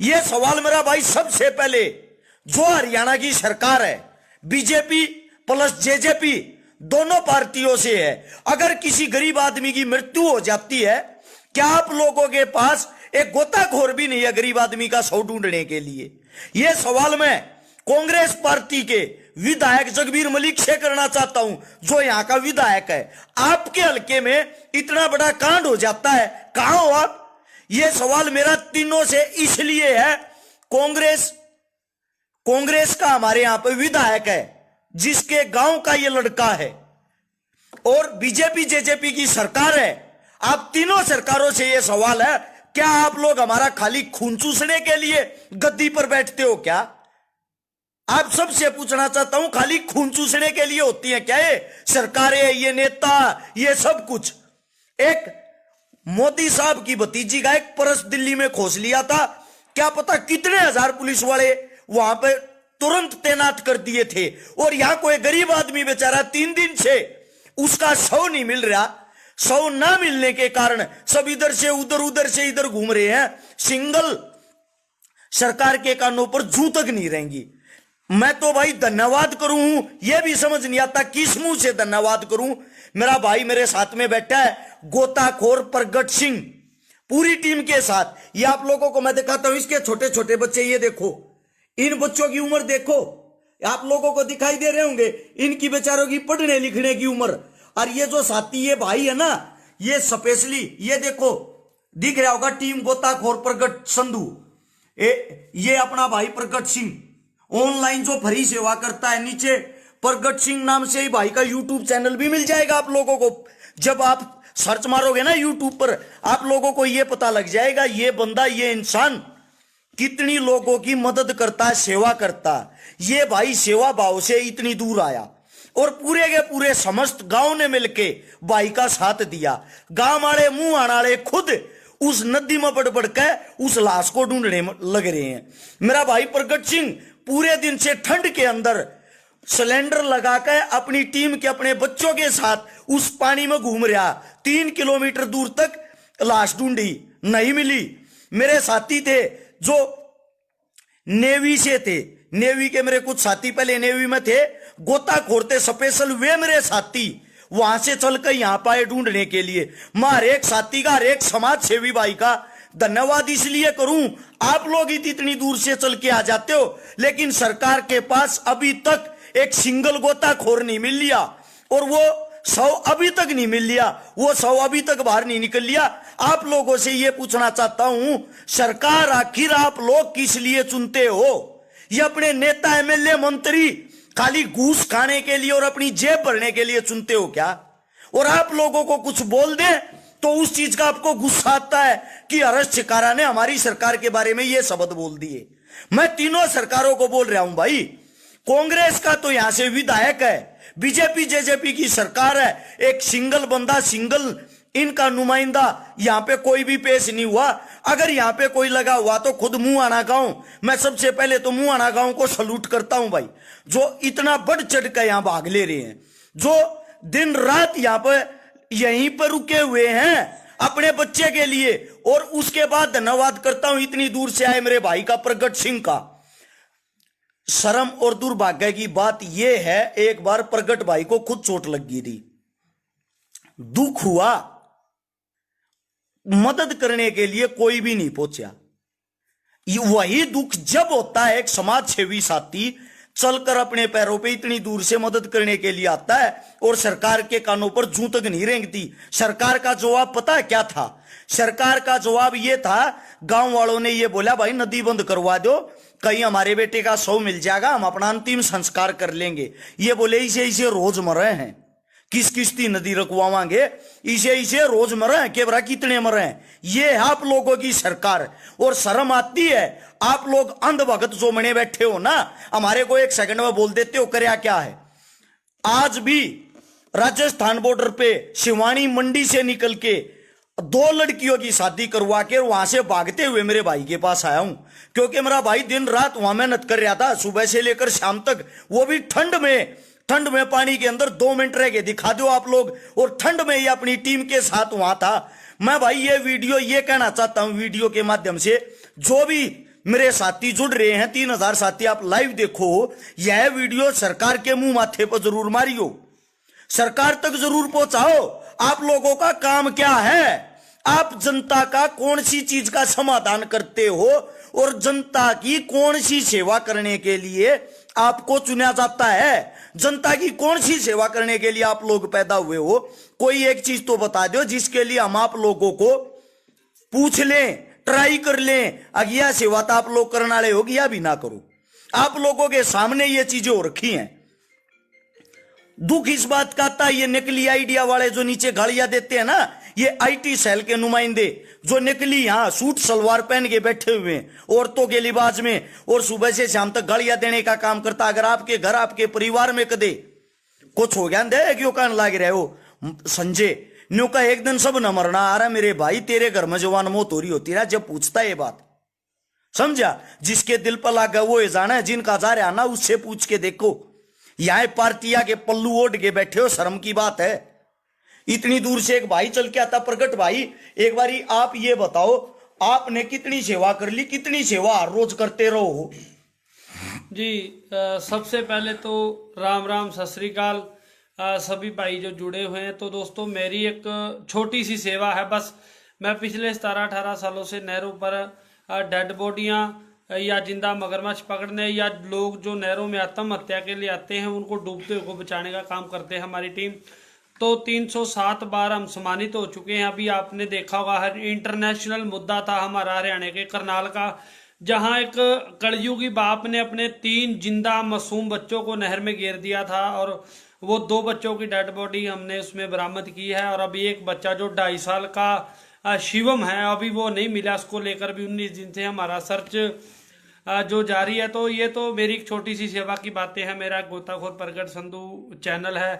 यह सवाल मेरा भाई सबसे पहले जो हरियाणा की सरकार है, बीजेपी प्लस जेजेपी दोनों पार्टियों से है। अगर किसी गरीब आदमी की मृत्यु हो जाती है, क्या आप लोगों के पास एक गोताखोर भी नहीं है गरीब आदमी का शव ढूंढने के लिए? यह सवाल मैं कांग्रेस पार्टी के विधायक जगबीर मलिक से करना चाहता हूं, जो यहां का विधायक है। आपके हलके में इतना बड़ा कांड हो जाता है, कहां हो आप? यह सवाल मेरा तीनों से इसलिए है, कांग्रेस का हमारे यहां पर विधायक है जिसके गांव का यह लड़का है, और बीजेपी जेजेपी की सरकार है। आप तीनों सरकारों से यह सवाल है, क्या आप लोग हमारा खाली खून चूसने के लिए गद्दी पर बैठते हो क्या? आप सबसे पूछना चाहता हूं, खाली खून चूसने के लिए होती है क्या ये सरकारें, ये नेता, ये सब कुछ? एक मोदी साहब की भतीजी का एक पर्स दिल्ली में खोस लिया था, क्या पता कितने हजार पुलिस वाले वहां पे तुरंत तैनात कर दिए थे, और यहां कोई गरीब आदमी बेचारा 3 दिन से उसका शव नहीं मिल रहा। शव ना मिलने के कारण सब इधर से उधर, उधर से इधर घूम रहे हैं। सिंगल सरकार के कानों पर जू तक नहीं रहेंगी। मैं तो भाई धन्यवाद करूं, यह भी समझ नहीं आता किस मुंह से धन्यवाद करूं। मेरा भाई मेरे साथ में बैठा है, गोताखोर प्रगट सिंह, पूरी टीम के साथ। ये आप लोगों को मैं दिखाता हूं, इसके छोटे छोटे बच्चे, ये देखो, इन बच्चों की उम्र देखो, आप लोगों को दिखाई दे रहे होंगे, इनकी बेचारों की पढ़ने लिखने की उम्र। और ये जो साथी ये भाई है ना, ये स्पेशली ये देखो, दिख रहा होगा, टीम गोताखोर प्रगट संधू, ये अपना भाई प्रगट सिंह ऑनलाइन जो फ्री सेवा करता है। नीचे प्रगट सिंह नाम से ही भाई का यूट्यूब चैनल भी मिल जाएगा आप लोगों को। जब आप सर्च मारोगे ना यूट्यूब पर, आप लोगों को यह पता लग जाएगा ये बंदा, ये इंसान कितनी लोगों की मदद करता है, सेवा करता है। ये भाई सेवा भाव से इतनी दूर आया, और पूरे के पूरे समस्त गांव ने मिलके भाई का साथ दिया। गांव वाले, मुंह आने खुद उस नदी में बढ़ के उस लाश को ढूंढने लग रहे हैं। मेरा भाई प्रगट सिंह पूरे दिन से ठंड के अंदर सिलेंडर लगाकर अपनी टीम के, अपने बच्चों के साथ उस पानी में घूम रहा। 3 किलोमीटर दूर तक लाश ढूंढी, नहीं मिली। मेरे साथी थे जो नेवी से थे, नेवी के मेरे कुछ साथी पहले नेवी में थे, गोताखोर थे स्पेशल, वे मेरे साथी वहां से चलकर यहां पाए ढूंढने के लिए। मैं हर एक साथी का, हर एक समाज सेवी भाई का धन्यवाद इसलिए करूं, आप लोग इतनी दूर से चल के आ जाते हो, लेकिन सरकार के पास अभी तक एक सिंगल गोताखोर नहीं मिल लिया, और वो शव अभी तक नहीं मिल लिया, वो शव अभी तक बाहर नहीं निकल लिया। आप लोगों से ये पूछना चाहता हूं, सरकार आखिर आप लोग किस लिए चुनते हो? ये अपने नेता, एमएलए, मंत्री खाली घूस खाने के लिए और अपनी जेब भरने के लिए चुनते हो क्या? और आप लोगों को कुछ बोल दे तो उस चीज का आपको गुस्सा आता है कि हर्ष चिकारा ने हमारी सरकार के बारे में ये शब्द बोल दिए। मैं तीनों सरकारों को बोल रहा हूं भाई, कांग्रेस का तो यहां से विधायक है, बीजेपी जेजेपी की सरकार है, एक सिंगल बंदा, सिंगल इनका नुमाइंदा यहां पे कोई भी पेश नहीं हुआ। अगर यहां पे कोई लगा हुआ तो खुद मुआना गांव, मैं सबसे पहले तो मुआना गांव को सलूट करता हूं भाई, जो इतना बढ़ चढ़ कर यहां भाग ले रहे हैं, जो दिन रात यहां पर यहीं पर रुके हुए हैं अपने बच्चे के लिए। और उसके बाद धन्यवाद करता हूं इतनी दूर से आए मेरे भाई का, प्रगट सिंह का। शर्म और दुर्भाग्य की बात यह है, एक बार प्रगट भाई को खुद चोट लग गई थी, दुख हुआ, मदद करने के लिए कोई भी नहीं पहुंचा। वही दुख जब होता है एक समाज सेवी साथी चलकर अपने पैरों पे इतनी दूर से मदद करने के लिए आता है और सरकार के कानों पर जूं तक नहीं रेंगती। सरकार का जवाब पता है क्या था? सरकार का जवाब ये था, गांव वालों ने ये बोला भाई नदी बंद करवा दो, कहीं हमारे बेटे का शव मिल जाएगा, हम अपना अंतिम संस्कार कर लेंगे। ये बोले इसे रोज मरे हैं, किस किस्ती नदी रखवावांगे, इसे रोज मरे हैं, केवरा कितने मरे हैं। ये है आप लोगों की सरकार। और शर्म आती है, आप लोग अंधभगत जो मने बैठे हो ना, हमारे को एक सेकंड में बोल देते हो करया क्या है। आज भी राजस्थान बॉर्डर पे शिवानी मंडी से निकल के 2 लड़कियों की शादी करवा के वहां से भागते हुए मेरे भाई के पास आया हूं, क्योंकि मेरा भाई दिन रात वहां मेहनत कर रहा था, सुबह से लेकर शाम तक, वो भी ठंड में पानी के अंदर 2 मिनट रह गए, दिखा दो आप लोग, और ठंड में ही अपनी टीम के साथ वहां था। मैं भाई ये वीडियो ये कहना चाहता हूं वीडियो के माध्यम से, जो भी मेरे साथी जुड़ रहे हैं, 3000 साथी आप लाइव देखो, यह वीडियो सरकार के मुंह माथे पर जरूर मारियो, सरकार तक जरूर पहुंचाओ। आप लोगों का काम क्या है? आप जनता का कौन सी चीज का समाधान करते हो और जनता की कौन सी सेवा करने के लिए आपको चुना जाता है? जनता की कौन सी सेवा करने के लिए आप लोग पैदा हुए हो? कोई एक चीज तो बता दो जिसके लिए हम आप लोगों को पूछ लें, ट्राई कर लें, अगिया सेवा तो आप लोग करने वाले हो या भी ना करो। आप लोगों के सामने ये चीजें हो रखी हैं। दुख इस बात का था, ये नकली आइडिया वाले जो नीचे गालियां देते हैं ना, ये आईटी सेल के नुमाइंदे जो नकली यहां सूट सलवार पहन के बैठे हुए हैं औरतों के लिबास में और सुबह से शाम तक गालियां देने का काम करता। अगर आपके घर आपके परिवार में कदे कुछ हो गया दे क्यों कान लाग रहे हो संजय न्यू का एक दिन सब न मरना आ रहा मेरे भाई, तेरे घर में जवान मौत हो रही होती है जब पूछता है ये बात, समझा? जिसके दिल पर लागा वो ये जाना है, जिनका जा रहा ना उससे पूछ के देखो। यहां पार्टियां के पल्लू ओढ़ के बैठे हो, शर्म की बात है। इतनी दूर से एक भाई चल के आता, प्रगट भाई एक बारी आप ये बताओ, आपने कितनी सेवा कर ली, कितनी सेवा हर रोज करते रहो? जी सबसे पहले तो राम राम सत श्री अकाल सभी भाई जो जुड़े हुए हैं। तो दोस्तों मेरी एक छोटी सी सेवा है, बस मैं पिछले 17-18 सालों से नहरों पर डेड बॉडियां या जिंदा मगरमच्छ पकड़ने या लोग जो नहरों में आत्महत्या के लिए आते हैं उनको डूबते हुए को बचाने का काम करते हैं हमारी टीम। तो 307 बार हम सम्मानित हो चुके हैं। अभी आपने देखा होगा हर इंटरनेशनल मुद्दा था हमारा हरियाणा के करनाल का, जहां एक कलयुगी बाप ने अपने 3 जिंदा मासूम बच्चों को नहर में गिर दिया था और वो 2 बच्चों की डेड बॉडी हमने उसमें बरामद की है। और अभी एक बच्चा जो 2.5 साल का शिवम है, अभी वो नहीं मिला, उसको लेकर भी 19 दिन से हमारा सर्च जो जारी है। तो ये तो मेरी एक छोटी सी सेवा की बातें हैं। मेरा गोताखोर प्रगट संधू चैनल है,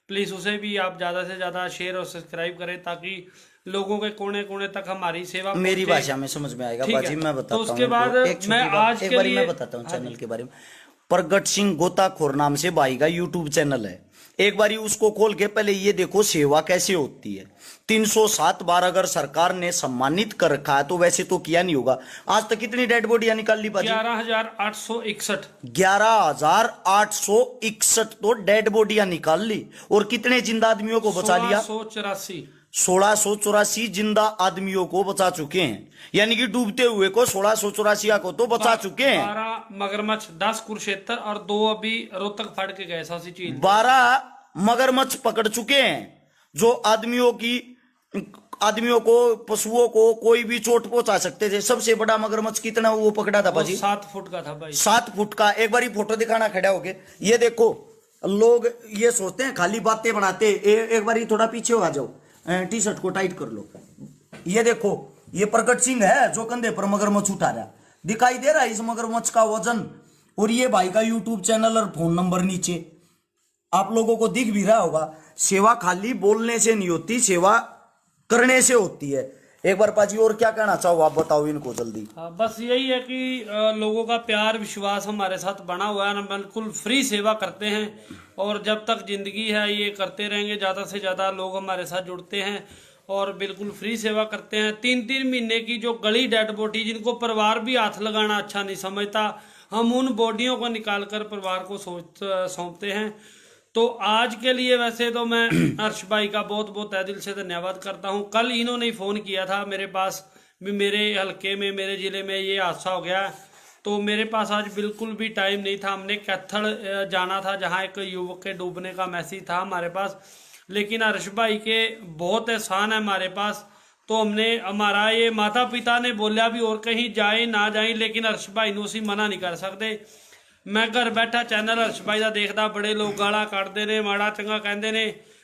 प्लीज़ उसे भी आप ज़्यादा से ज़्यादा शेयर और सब्सक्राइब करें ताकि लोगों के कोने कोने तक हमारी सेवा मेरी भाषा में समझ में आएगा। बाजी मैं बताता हूं, तो उसके बाद मैं आज के लिए मैं बताता हूँ चैनल के बारे में। प्रगट सिंह गोताखोर नाम से भाई का यूट्यूब चैनल है, एक बारी उसको खोल के पहले ये देखो सेवा कैसे होती है। 307 बार अगर सरकार ने सम्मानित कर रखा है तो वैसे तो किया नहीं होगा। आज तक कितनी डेड बॉडियां निकाल ली? 11,861 11,861 तो डेड बॉडियां निकाल ली। और कितने जिंदा आदमियों को बचा लिया? 1684 जिंदा आदमियों को बचा चुके हैं, यानी कि डूबते हुए को 1684 को तो बचा चुके हैं। 12 मगरमच्छ, 10 कुरुक्षेत्र और 2 अभी रोहतक फाड़ के गए, ऐसी चीज 12 मगरमच्छ पकड़ चुके हैं जो आदमियों को पशुओं को कोई भी चोट पहुंचा सकते थे। सबसे बड़ा मगरमच्छ कितना वो पकड़ा था भाजी? 7 फुट का था भाई, 7 फुट का। एक बारी फोटो दिखाना खड़ा होके, ये देखो। लोग ये सोचते हैं खाली बातें बनाते। एक बारी थोड़ा पीछे आ जाओ, टी शर्ट को टाइट कर लो। ये देखो, ये प्रगट सिंह है जो कंधे पर मगरमच्छ उठा रहा, दिखाई दे रहा है इस मगरमच्छ का वजन। और ये भाई का यूट्यूब चैनल और फोन नंबर नीचे आप लोगों को दिख भी रहा होगा। सेवा खाली बोलने से नहीं होती, सेवा करने से होती है। एक बार पाजी और क्या कहना चाहो आप बताओ इनको जल्दी। बस यही है कि लोगों का प्यार विश्वास हमारे साथ बना हुआ है, हम बिल्कुल फ्री सेवा करते हैं और जब तक जिंदगी है ये करते रहेंगे। ज़्यादा से ज़्यादा लोग हमारे साथ जुड़ते हैं और बिल्कुल फ्री सेवा करते हैं। 3-3 महीने की जो गली डेड बॉडी जिनको परिवार भी हाथ लगाना अच्छा नहीं समझता, हम उन बॉडियों को निकालकर परिवार को सौंपते हैं। तो आज के लिए वैसे तो मैं हर्ष भाई का बहुत बहुत तहे दिल से धन्यवाद करता हूं। कल इन्होंने फ़ोन किया था मेरे पास भी मेरे हल्के में, मेरे ज़िले में ये हादसा हो गया, तो मेरे पास आज बिल्कुल भी टाइम नहीं था। हमने कैथल जाना था जहां एक युवक के डूबने का मैसेज था हमारे पास, लेकिन हर्ष भाई के बहुत एहसान है हमारे पास। तो हमने, हमारा ये माता पिता ने बोलिया भी और कहीं जाए ना जाए, लेकिन हर्ष भाई ਨੂੰ ਅਸੀਂ मना नहीं कर सकते। मैं घर बैठा चैनल हर्ष भाई का देखता, बड़े लोग गाला ਕੱਢਦੇ ਨੇ, माड़ा चंगा ਕਹਿੰਦੇ ਨੇ,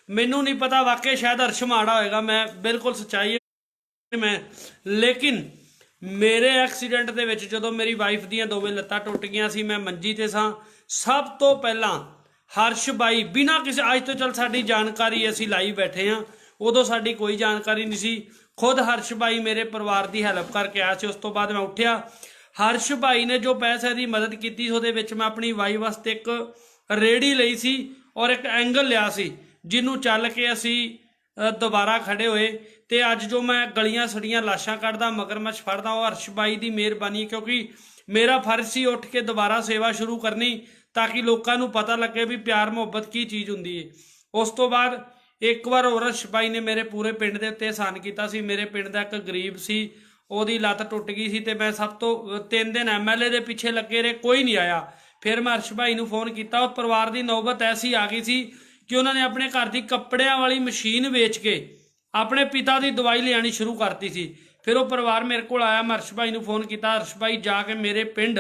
ਮੈਨੂੰ नहीं पता वाकई शायद हर्ष माड़ा होएगा, मैं बिल्कुल सच्चाई मैं। लेकिन ਮੇਰੇ ਐਕਸੀਡੈਂਟ ਦੇ ਵਿੱਚ ਜਦੋਂ ਮੇਰੀ ਵਾਈਫ ਦੀਆਂ ਦੋਵੇਂ ਲੱਤਾਂ ਟੁੱਟ ਗਈਆਂ ਸੀ, ਮੈਂ ਮੰਜੀ ਤੇ ਸਾਂ, ਸਭ ਤੋਂ ਪਹਿਲਾਂ ਹਰਸ਼ ਬਾਈ ਬਿਨਾਂ ਕਿਸੇ, ਅੱਜ ਤੋਂ ਚੱਲ ਸਾਡੀ ਜਾਣਕਾਰੀ ਅਸੀਂ ਲਾਈ ਬੈਠੇ ਹਾਂ, ਉਦੋਂ ਸਾਡੀ ਕੋਈ ਜਾਣਕਾਰੀ ਨਹੀਂ ਸੀ, ਖੁਦ ਹਰਸ਼ ਬਾਈ ਮੇਰੇ ਪਰਿਵਾਰ ਦੀ ਹੈਲਪ ਕਰਕੇ ਆਇਆ ਸੀ। ਉਸ ਤੋਂ ਬਾਅਦ ਮੈਂ ਉੱਠਿਆ, ਹਰਸ਼ ਬਾਈ ਨੇ ਜੋ ਪੈਸੇ ਦੀ ਮਦਦ ਕੀਤੀ ਉਹਦੇ ਵਿੱਚ ਮੈਂ ਆਪਣੀ ਵਾਈਫ ਵਾਸਤੇ ਇੱਕ ਰੇੜੀ ਲਈ ਸੀ ਔਰ ਇੱਕ ਐਂਗਲ ਲਿਆ ਸੀ, ਜਿਹਨੂੰ ਚੱਲ ਕੇ ਅਸੀਂ ਦੁਬਾਰਾ ਖੜੇ ਹੋਏ। ਤੇ ਅੱਜ ਜੋ ਮੈਂ ਗਲੀਆਂ ਸੜੀਆਂ ਲਾਸ਼ਾਂ ਕੱਢਦਾ, ਮਗਰਮੱਛ ਫੜਦਾ, ਉਹ ਹਰਸ਼ ਬਾਈ ਦੀ ਮਿਹਰਬਾਨੀ ਹੈ, ਕਿਉਂਕਿ ਮੇਰਾ ਫਰਜ਼ ਸੀ ਉੱਠ ਕੇ ਦੁਬਾਰਾ ਸੇਵਾ ਸ਼ੁਰੂ ਕਰਨੀ ਤਾਂ ਕਿ ਲੋਕਾਂ ਨੂੰ ਪਤਾ ਲੱਗੇ ਵੀ ਪਿਆਰ ਮੁਹੱਬਤ ਕੀ ਚੀਜ਼ ਹੁੰਦੀ ਹੈ। ਉਸ ਤੋਂ ਬਾਅਦ ਇੱਕ ਵਾਰ ਹੋਰ ਹਰਸ਼ ਬਾਈ ਨੇ ਮੇਰੇ ਪੂਰੇ ਪਿੰਡ ਦੇ ਉੱਤੇ ਅਹਿਸਾਨ ਕੀਤਾ ਸੀ। ਮੇਰੇ ਪਿੰਡ ਦਾ ਇੱਕ ਗਰੀਬ ਸੀ, ਉਹਦੀ ਲੱਤ ਟੁੱਟ ਗਈ ਸੀ ਤੇ ਮੈਂ ਸਭ ਤੋਂ 3 ਦਿਨ MLA ਦੇ ਪਿੱਛੇ ਲੱਗੇ ਰਹੇ, ਕੋਈ ਨਹੀਂ ਆਇਆ। ਫਿਰ ਮੈਂ ਹਰਸ਼ ਬਾਈ ਨੂੰ ਫੋਨ ਕੀਤਾ, ਉਹ ਪਰਿਵਾਰ ਦੀ ਨੌਬਤ ਐਸੀ ਆ ਗਈ ਸੀ ਕਿ ਉਹਨਾਂ ਨੇ ਆਪਣੇ ਘਰ ਦੀ ਕੱਪੜਿਆਂ ਵਾਲੀ ਮਸ਼ੀਨ ਵੇਚ ਕੇ ਆਪਣੇ ਪਿਤਾ ਦੀ ਦਵਾਈ ਲਿਆਣੀ ਸ਼ੁਰੂ ਕਰਤੀ ਸੀ। ਫਿਰ ਉਹ ਪਰਿਵਾਰ ਮੇਰੇ ਕੋਲ ਆਇਆ, ਮੈਂ ਹਰਸ਼ ਬਾਈ ਨੂੰ ਫੋਨ ਕੀਤਾ, ਹਰਸ਼ ਬਾਈ ਜਾ ਕੇ ਮੇਰੇ ਪਿੰਡ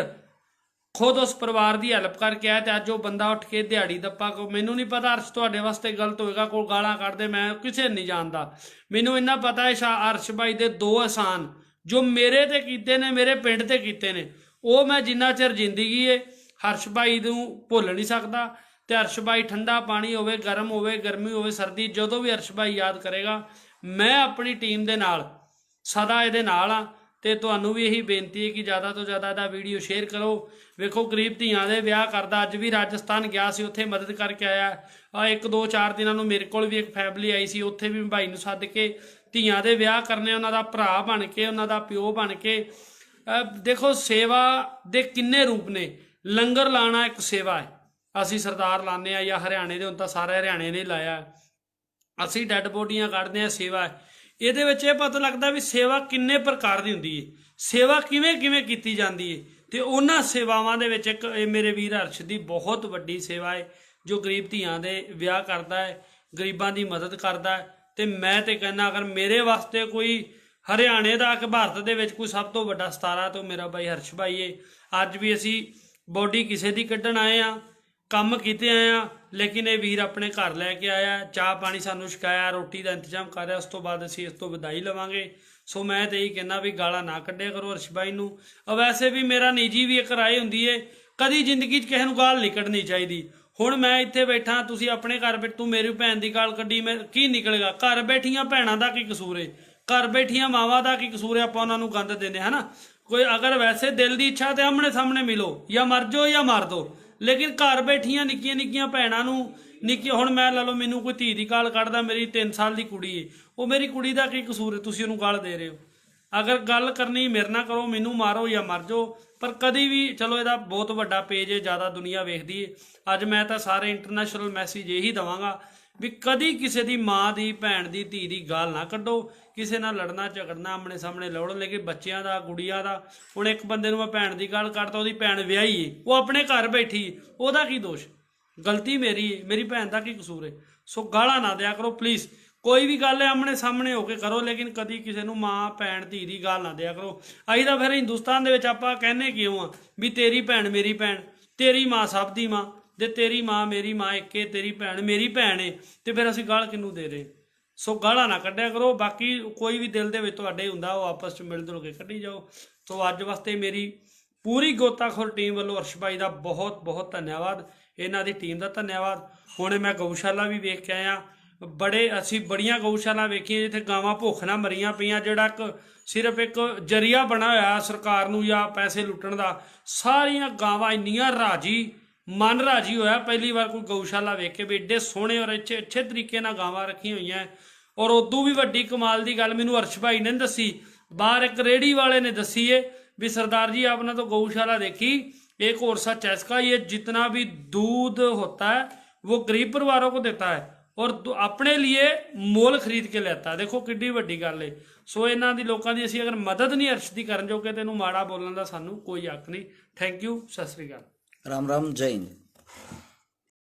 ਖੁਦ ਉਸ ਪਰਿਵਾਰ ਦੀ ਹੈਲਪ ਕਰਕੇ ਆਇਆ। ਤੇ ਅੱਜ ਉਹ ਬੰਦਾ ਉੱਠ ਕੇ ਦਿਹਾੜੀ ਦੱਪਾ, ਕੋ ਮੈਨੂੰ ਨਹੀਂ ਪਤਾ ਹਰਸ਼ ਤੁਹਾਡੇ ਵਾਸਤੇ ਗਲਤ ਹੋਏਗਾ, ਕੋਈ ਗਾਲਾਂ ਕੱਢਦੇ, ਮੈਂ ਕਿਸੇ ਨਹੀਂ ਜਾਣਦਾ, ਮੈਨੂੰ ਇੰਨਾ ਪਤਾ ਹੈ ਹਰਸ਼ ਬਾਈ ਦੇ 2 ਅਹਿਸਾਨ ਜੋ ਮੇਰੇ ਤੇ ਕੀਤੇ ਨੇ, ਮੇਰੇ ਪਿੰਡ ਤੇ ਕੀਤੇ ਨੇ, ਉਹ ਮੈਂ ਜਿੰਨਾ ਚਿਰ ਜ਼ਿੰਦਗੀ ਹੈ ਹਰਸ਼ ਬਾਈ ਨੂੰ ਭੁੱਲ ਨਹੀਂ ਸਕਦਾ। ਤੇ ਹਰਸ਼ ਬਾਈ ਠੰਡਾ ਪਾਣੀ ਹੋਵੇ, ਗਰਮ ਹੋਵੇ, ਗਰਮੀ ਹੋਵੇ, ਸਰਦੀ, ਜਦੋਂ ਵੀ ਹਰਸ਼ ਬਾਈ ਯਾਦ ਕਰੇਗਾ, ਮੈਂ ਆਪਣੀ ਟੀਮ ਦੇ ਨਾਲ ਸਦਾ ਇਹਦੇ ਨਾਲ ਆ। ਤੇ ਤੁਹਾਨੂੰ ਵੀ ਇਹੀ ਬੇਨਤੀ ਹੈ ਕਿ ਜ਼ਿਆਦਾ ਤੋਂ ਜ਼ਿਆਦਾ ਇਹਦਾ ਵੀਡੀਓ ਸ਼ੇਅਰ ਕਰੋ। ਵੇਖੋ ਗਰੀਬ ਧੀਆਂ ਦੇ ਵਿਆਹ ਕਰਦਾ, ਅੱਜ ਵੀ ਰਾਜਸਥਾਨ ਗਿਆ ਸੀ, ਉੱਥੇ ਮਦਦ ਕਰਕੇ ਆਇਆ। 1-2-4 ਦਿਨਾਂ ਨੂੰ ਮੇਰੇ ਕੋਲ ਵੀ ਇੱਕ ਫੈਮਿਲੀ ਆਈ ਸੀ, ਉੱਥੇ ਵੀ ਭਾਈ ਨੂੰ ਸੱਦ ਕੇ ਧੀਆਂ ਦੇ ਵਿਆਹ ਕਰਨੇ, ਉਹਨਾਂ ਦਾ ਭਰਾ ਬਣ ਕੇ, ਉਹਨਾਂ ਦਾ ਪਿਓ ਬਣ ਕੇ। ਦੇਖੋ ਸੇਵਾ ਦੇ ਕਿੰਨੇ ਰੂਪ ਨੇ, ਲੰਗਰ ਲਾਣਾ ਇੱਕ ਸੇਵਾ ਹੈ, ਅਸੀਂ ਸਰਦਾਰ ਲਾਉਂਦੇ ਹਾਂ ਜਾਂ ਹਰਿਆਣੇ ਦੇ, ਹੁਣ ਤਾਂ ਸਾਰੇ ਹਰਿਆਣੇ ਨੇ ਲਾਇਆ, ਅਸੀਂ ਡੈੱਡ ਬੋਡੀਆਂ ਕੱਢਦੇ ਹਾਂ, ਸੇਵਾ ਹੈ। ਇਹਦੇ ਵਿੱਚ ਇਹ ਪਤਾ ਲੱਗਦਾ ਵੀ ਸੇਵਾ ਕਿੰਨੇ ਪ੍ਰਕਾਰ ਦੀ ਹੁੰਦੀ ਹੈ, ਸੇਵਾ ਕਿਵੇਂ ਕਿਵੇਂ ਕੀਤੀ ਜਾਂਦੀ ਹੈ। ਤੇ ਉਹਨਾਂ ਸੇਵਾਵਾਂ ਦੇ ਵਿੱਚ ਇੱਕ ਇਹ ਮੇਰੇ ਵੀਰ ਹਰਸ਼ ਦੀ ਬਹੁਤ ਵੱਡੀ ਸੇਵਾ ਹੈ, ਜੋ ਗਰੀਬ ਧੀਆਂ ਦੇ ਵਿਆਹ ਕਰਦਾ ਹੈ, ਗਰੀਬਾਂ ਦੀ ਮਦਦ ਕਰਦਾ ਹੈ। ਤੇ ਮੈਂ ਤੇ ਕਹਿੰਦਾ ਅਗਰ ਮੇਰੇ ਵਾਸਤੇ ਕੋਈ ਹਰਿਆਣੇ ਦਾ ਕਿ ਭਾਰਤ ਦੇ ਵਿੱਚ ਕੋਈ ਸਭ ਤੋਂ ਵੱਡਾ ਸਤਾਰਾ ਤਾਂ ਮੇਰਾ ਬਾਈ ਹਰਸ਼ ਬਾਈ ਹੈ। ਅੱਜ ਵੀ ਅਸੀਂ ਬੋਡੀ ਕਿਸੇ ਦੀ ਕੱਢਣ ਆਏ ਆ, ਕੰਮ ਕੀਤੇ ਆਏ ਆ, ਲੇਕਿਨ ਇਹ ਵੀਰ ਆਪਣੇ ਘਰ ਲੈ ਕੇ ਆਇਆ, ਚਾਹ ਪਾਣੀ ਸਾਨੂੰ ਛਕਾਇਆ, ਰੋਟੀ ਦਾ ਇੰਤਜ਼ਾਮ ਕਰ ਰਿਹਾ। ਉਸ ਤੋਂ ਬਾਅਦ ਅਸੀਂ ਇਸ ਤੋਂ ਵਿਦਾਈ ਲਵਾਂਗੇ। ਸੋ ਮੈਂ ਤੇ ਇਹੀ ਕਹਿੰਦਾ ਵੀ ਗਾਲਾਂ ਨਾ ਕੱਢਿਆ ਕਰੋ ਹਰਸ਼ ਬਾਈ ਨੂੰ। ਵੈਸੇ ਵੀ ਮੇਰਾ ਨਿੱਜੀ ਵੀ ਇੱਕ ਰਾਏ ਹੁੰਦੀ ਹੈ, ਕਦੀ ਜ਼ਿੰਦਗੀ 'ਚ ਕਿਸੇ ਨੂੰ ਗਾਲ ਨਹੀਂ ਕੱਢਣੀ ਚਾਹੀਦੀ। ਹੁਣ ਮੈਂ ਇੱਥੇ ਬੈਠਾ, ਤੁਸੀਂ ਆਪਣੇ ਘਰ ਬੈਠ, ਤੂੰ ਮੇਰੀ ਭੈਣ ਦੀ ਗਾਲ ਕੱਢੀ, ਮੈਂ ਕੀ ਨਿਕਲੇਗਾ? ਘਰ ਬੈਠੀਆਂ ਭੈਣਾਂ ਦਾ ਕੀ ਕਸੂਰ ਹੈ, ਘਰ ਬੈਠੀਆਂ ਮਾਵਾਂ ਦਾ ਕੀ ਕਸੂਰ ਹੈ? ਆਪਾਂ ਉਹਨਾਂ ਨੂੰ ਗੰਦ ਦਿੰਦੇ ਹੈ ਨਾ। ਕੋਈ ਅਗਰ ਵੈਸੇ ਦਿਲ ਦੀ ਇੱਛਾ ਤੇ ਆਮਣੇ ਸਾਹਮਣੇ ਮਿਲੋ, ਜਾਂ ਮਰ ਜਾਓ ਜਾਂ ਮਾਰ ਦਿਓ, ਲੇਕਿਨ ਘਰ ਬੈਠੀਆਂ ਨਿੱਕੀਆਂ ਨਿੱਕੀਆਂ ਭੈਣਾਂ ਨੂੰ ਹੁਣ ਮੈਂ ਲਾ ਲਓ ਮੈਨੂੰ ਕੋਈ ਧੀ ਦੀ ਗਾਲ ਕੱਢਦਾ, ਮੇਰੀ 3 ਸਾਲ ਦੀ ਕੁੜੀ ਹੈ, ਉਹ ਮੇਰੀ ਕੁੜੀ ਦਾ ਕੀ ਕਸੂਰ ਹੈ? ਤੁਸੀਂ ਉਹਨੂੰ ਗਾਲ ਦੇ ਰਹੇ ਹੋ। ਅਗਰ ਗੱਲ ਕਰਨੀ ਮੇਰੇ ਨਾਲ ਕਰੋ, ਮੈਨੂੰ ਮਾਰੋ ਜਾਂ ਮਰ ਜਾਓ, ਪਰ ਕਦੀ ਵੀ ਚਲੋ ਇਹਦਾ ਬਹੁਤ ਵੱਡਾ ਪੇਜ ਹੈ, ਜ਼ਿਆਦਾ ਦੁਨੀਆ ਵੇਖਦੀ ਹੈ। ਅੱਜ ਮੈਂ ਤਾਂ ਸਾਰੇ ਇੰਟਰਨੈਸ਼ਨਲ ਮੈਸੇਜ ਇਹੀ ਦੇਵਾਂਗਾ ਵੀ ਕਦੀ ਕਿਸੇ ਦੀ ਮਾਂ ਦੀ, ਭੈਣ ਦੀ, ਧੀ ਦੀ ਗਾਲ ਨਾ ਕੱਢੋ, ਕਿਸੇ ਨਾਲ ਲੜਨਾ ਝਗੜਨਾ ਆਮਣੇ ਸਾਹਮਣੇ ਲੜੋ। ਲੇਕਿਨ ਬੱਚਿਆਂ ਦਾ, ਗੁੜੀਆਂ ਦਾ, ਹੁਣ ਇੱਕ ਬੰਦੇ ਨੂੰ ਮੈਂ ਭੈਣ ਦੀ ਗਾਲ ਕੱਢਤਾ, ਉਹਦੀ ਭੈਣ ਵਿਆਹੀ ਏ, ਉਹ ਆਪਣੇ ਘਰ ਬੈਠੀ, ਉਹਦਾ ਕੀ ਦੋਸ਼? ਗਲਤੀ ਮੇਰੀ ਹੈ, ਮੇਰੀ ਭੈਣ ਦਾ ਕੀ ਕਸੂਰ ਹੈ? ਸੋ ਗਾਲਾਂ ਨਾ ਦਿਆ ਕਰੋ ਪਲੀਜ਼। ਕੋਈ ਵੀ ਗੱਲ ਹੈ ਆਮਣੇ ਸਾਹਮਣੇ ਹੋ ਕੇ ਕਰੋ, ਲੇਕਿਨ ਕਦੀ ਕਿਸੇ ਨੂੰ ਮਾਂ, ਭੈਣ, ਧੀ ਦੀ ਗਾਲ ਨਾ ਦਿਆ ਕਰੋ। ਅਸੀਂ ਤਾਂ ਫਿਰ ਹਿੰਦੁਸਤਾਨ ਦੇ ਵਿੱਚ ਆਪਾਂ ਕਹਿੰਦੇ ਕਿਉਂ ਆ ਵੀ ਤੇਰੀ ਭੈਣ ਮੇਰੀ ਭੈਣ, ਤੇਰੀ ਮਾਂ ਸਭ ਦੀ ਮਾਂ, ਤੇ ਤੇਰੀ ਮਾਂ ਮੇਰੀ ਮਾਂ ਇੱਕ ਏ, ਤੇਰੀ ਭੈਣ ਮੇਰੀ ਭੈਣ ਏ, ਤੇ ਫਿਰ ਅਸੀਂ ਗਾਲ ਕਿਹਨੂੰ ਦੇ ਰਹੇ? ਸੋ ਗਾਲਾਂ ਨਾ ਕੱਢਿਆ ਕਰੋ। ਬਾਕੀ ਕੋਈ ਵੀ ਦਿਲ ਦੇ ਵਿੱਚ ਤੁਹਾਡੇ ਹੁੰਦਾ ਉਹ ਆਪਸ 'ਚ ਮਿਲ ਜੁਲ ਕੇ ਕੱਢੀ ਜਾਓ। ਸੋ ਅੱਜ ਵਾਸਤੇ ਮੇਰੀ ਪੂਰੀ ਗੋਤਾਖੋਰ ਟੀਮ ਵੱਲੋਂ ਹਰਸ਼ ਬਾਈ ਦਾ ਬਹੁਤ ਬਹੁਤ ਧੰਨਵਾਦ, ਇਹਨਾਂ ਦੀ ਟੀਮ ਦਾ ਧੰਨਵਾਦ। ਹੁਣ ਮੈਂ ਗਊਸ਼ਾਲਾ ਵੀ ਵੇਖ ਕੇ ਆਇਆ, ਅਸੀਂ ਬੜੀਆਂ ਗਊਸ਼ਾਲਾ ਵੇਖੀਆਂ ਜਿੱਥੇ ਗਾਵਾਂ ਭੁੱਖ ਨਾਲ ਮਰੀਆਂ ਪਈਆਂ, ਜਿਹੜਾ ਸਿਰਫ ਇੱਕ ਜਰੀਆ ਬਣਾ ਹੋਇਆ ਸਰਕਾਰ ਨੂੰ ਜਾਂ ਪੈਸੇ ਲੁੱਟਣ ਦਾ। ਸਾਰੀਆਂ ਗਾਵਾਂ ਇੰਨੀਆਂ ਰਾਜੀ, ਮਨ ਰਾਜੀ ਹੋਇਆ ਪਹਿਲੀ ਵਾਰ ਕੋਈ ਗਊਸ਼ਾਲਾ ਵੇਖ ਕੇ ਵੀ ਏਡੇ ਸੋਹਣੇ ਔਰ ਅੱਛੇ ਤਰੀਕੇ ਨਾਲ ਗਾਵਾਂ ਰੱਖੀਆਂ ਹੋਈਆਂ। ਔਰ ਉਦੋਂ ਵੀ ਵੱਡੀ ਕਮਾਲ ਦੀ ਗੱਲ ਮੈਨੂੰ ਹਰਸ਼ ਭਾਈ ਨੇ ਦੱਸੀ, ਬਾਹਰ ਇੱਕ ਰੇੜੀ ਵਾਲੇ ਨੇ ਦੱਸੀ ਏ ਵੀ ਸਰਦਾਰ ਜੀ ਆਪਣਾ ਤੋਂ ਗਊਸ਼ਾਲਾ ਦੇਖੀ, एक और सच है इसका, ये जितना भी दूध होता है वो गरीब परिवारों को देता है और अपने लिए मोल खरीद के लेता है। देखो किड्डी ਵੱਡੀ ਗੱਲ ਹੈ। ਸੋ ਇਹਨਾਂ ਦੀ ਲੋਕਾਂ ਦੀ ਅਸੀਂ ਅਗਰ ਮਦਦ ਨਹੀਂ ਅਰਸ਼ ਦੀ ਕਰਨ ਜੋਗੇ ਤੇ ਇਹਨੂੰ ਮਾੜਾ ਬੋਲਣ ਦਾ ਸਾਨੂੰ ਕੋਈ ਹੱਕ ਨਹੀਂ। ਥੈਂਕ ਯੂ, ਸਤਿ ਸ੍ਰੀ ਅਕਾਲ। राम राम, जय हिंद।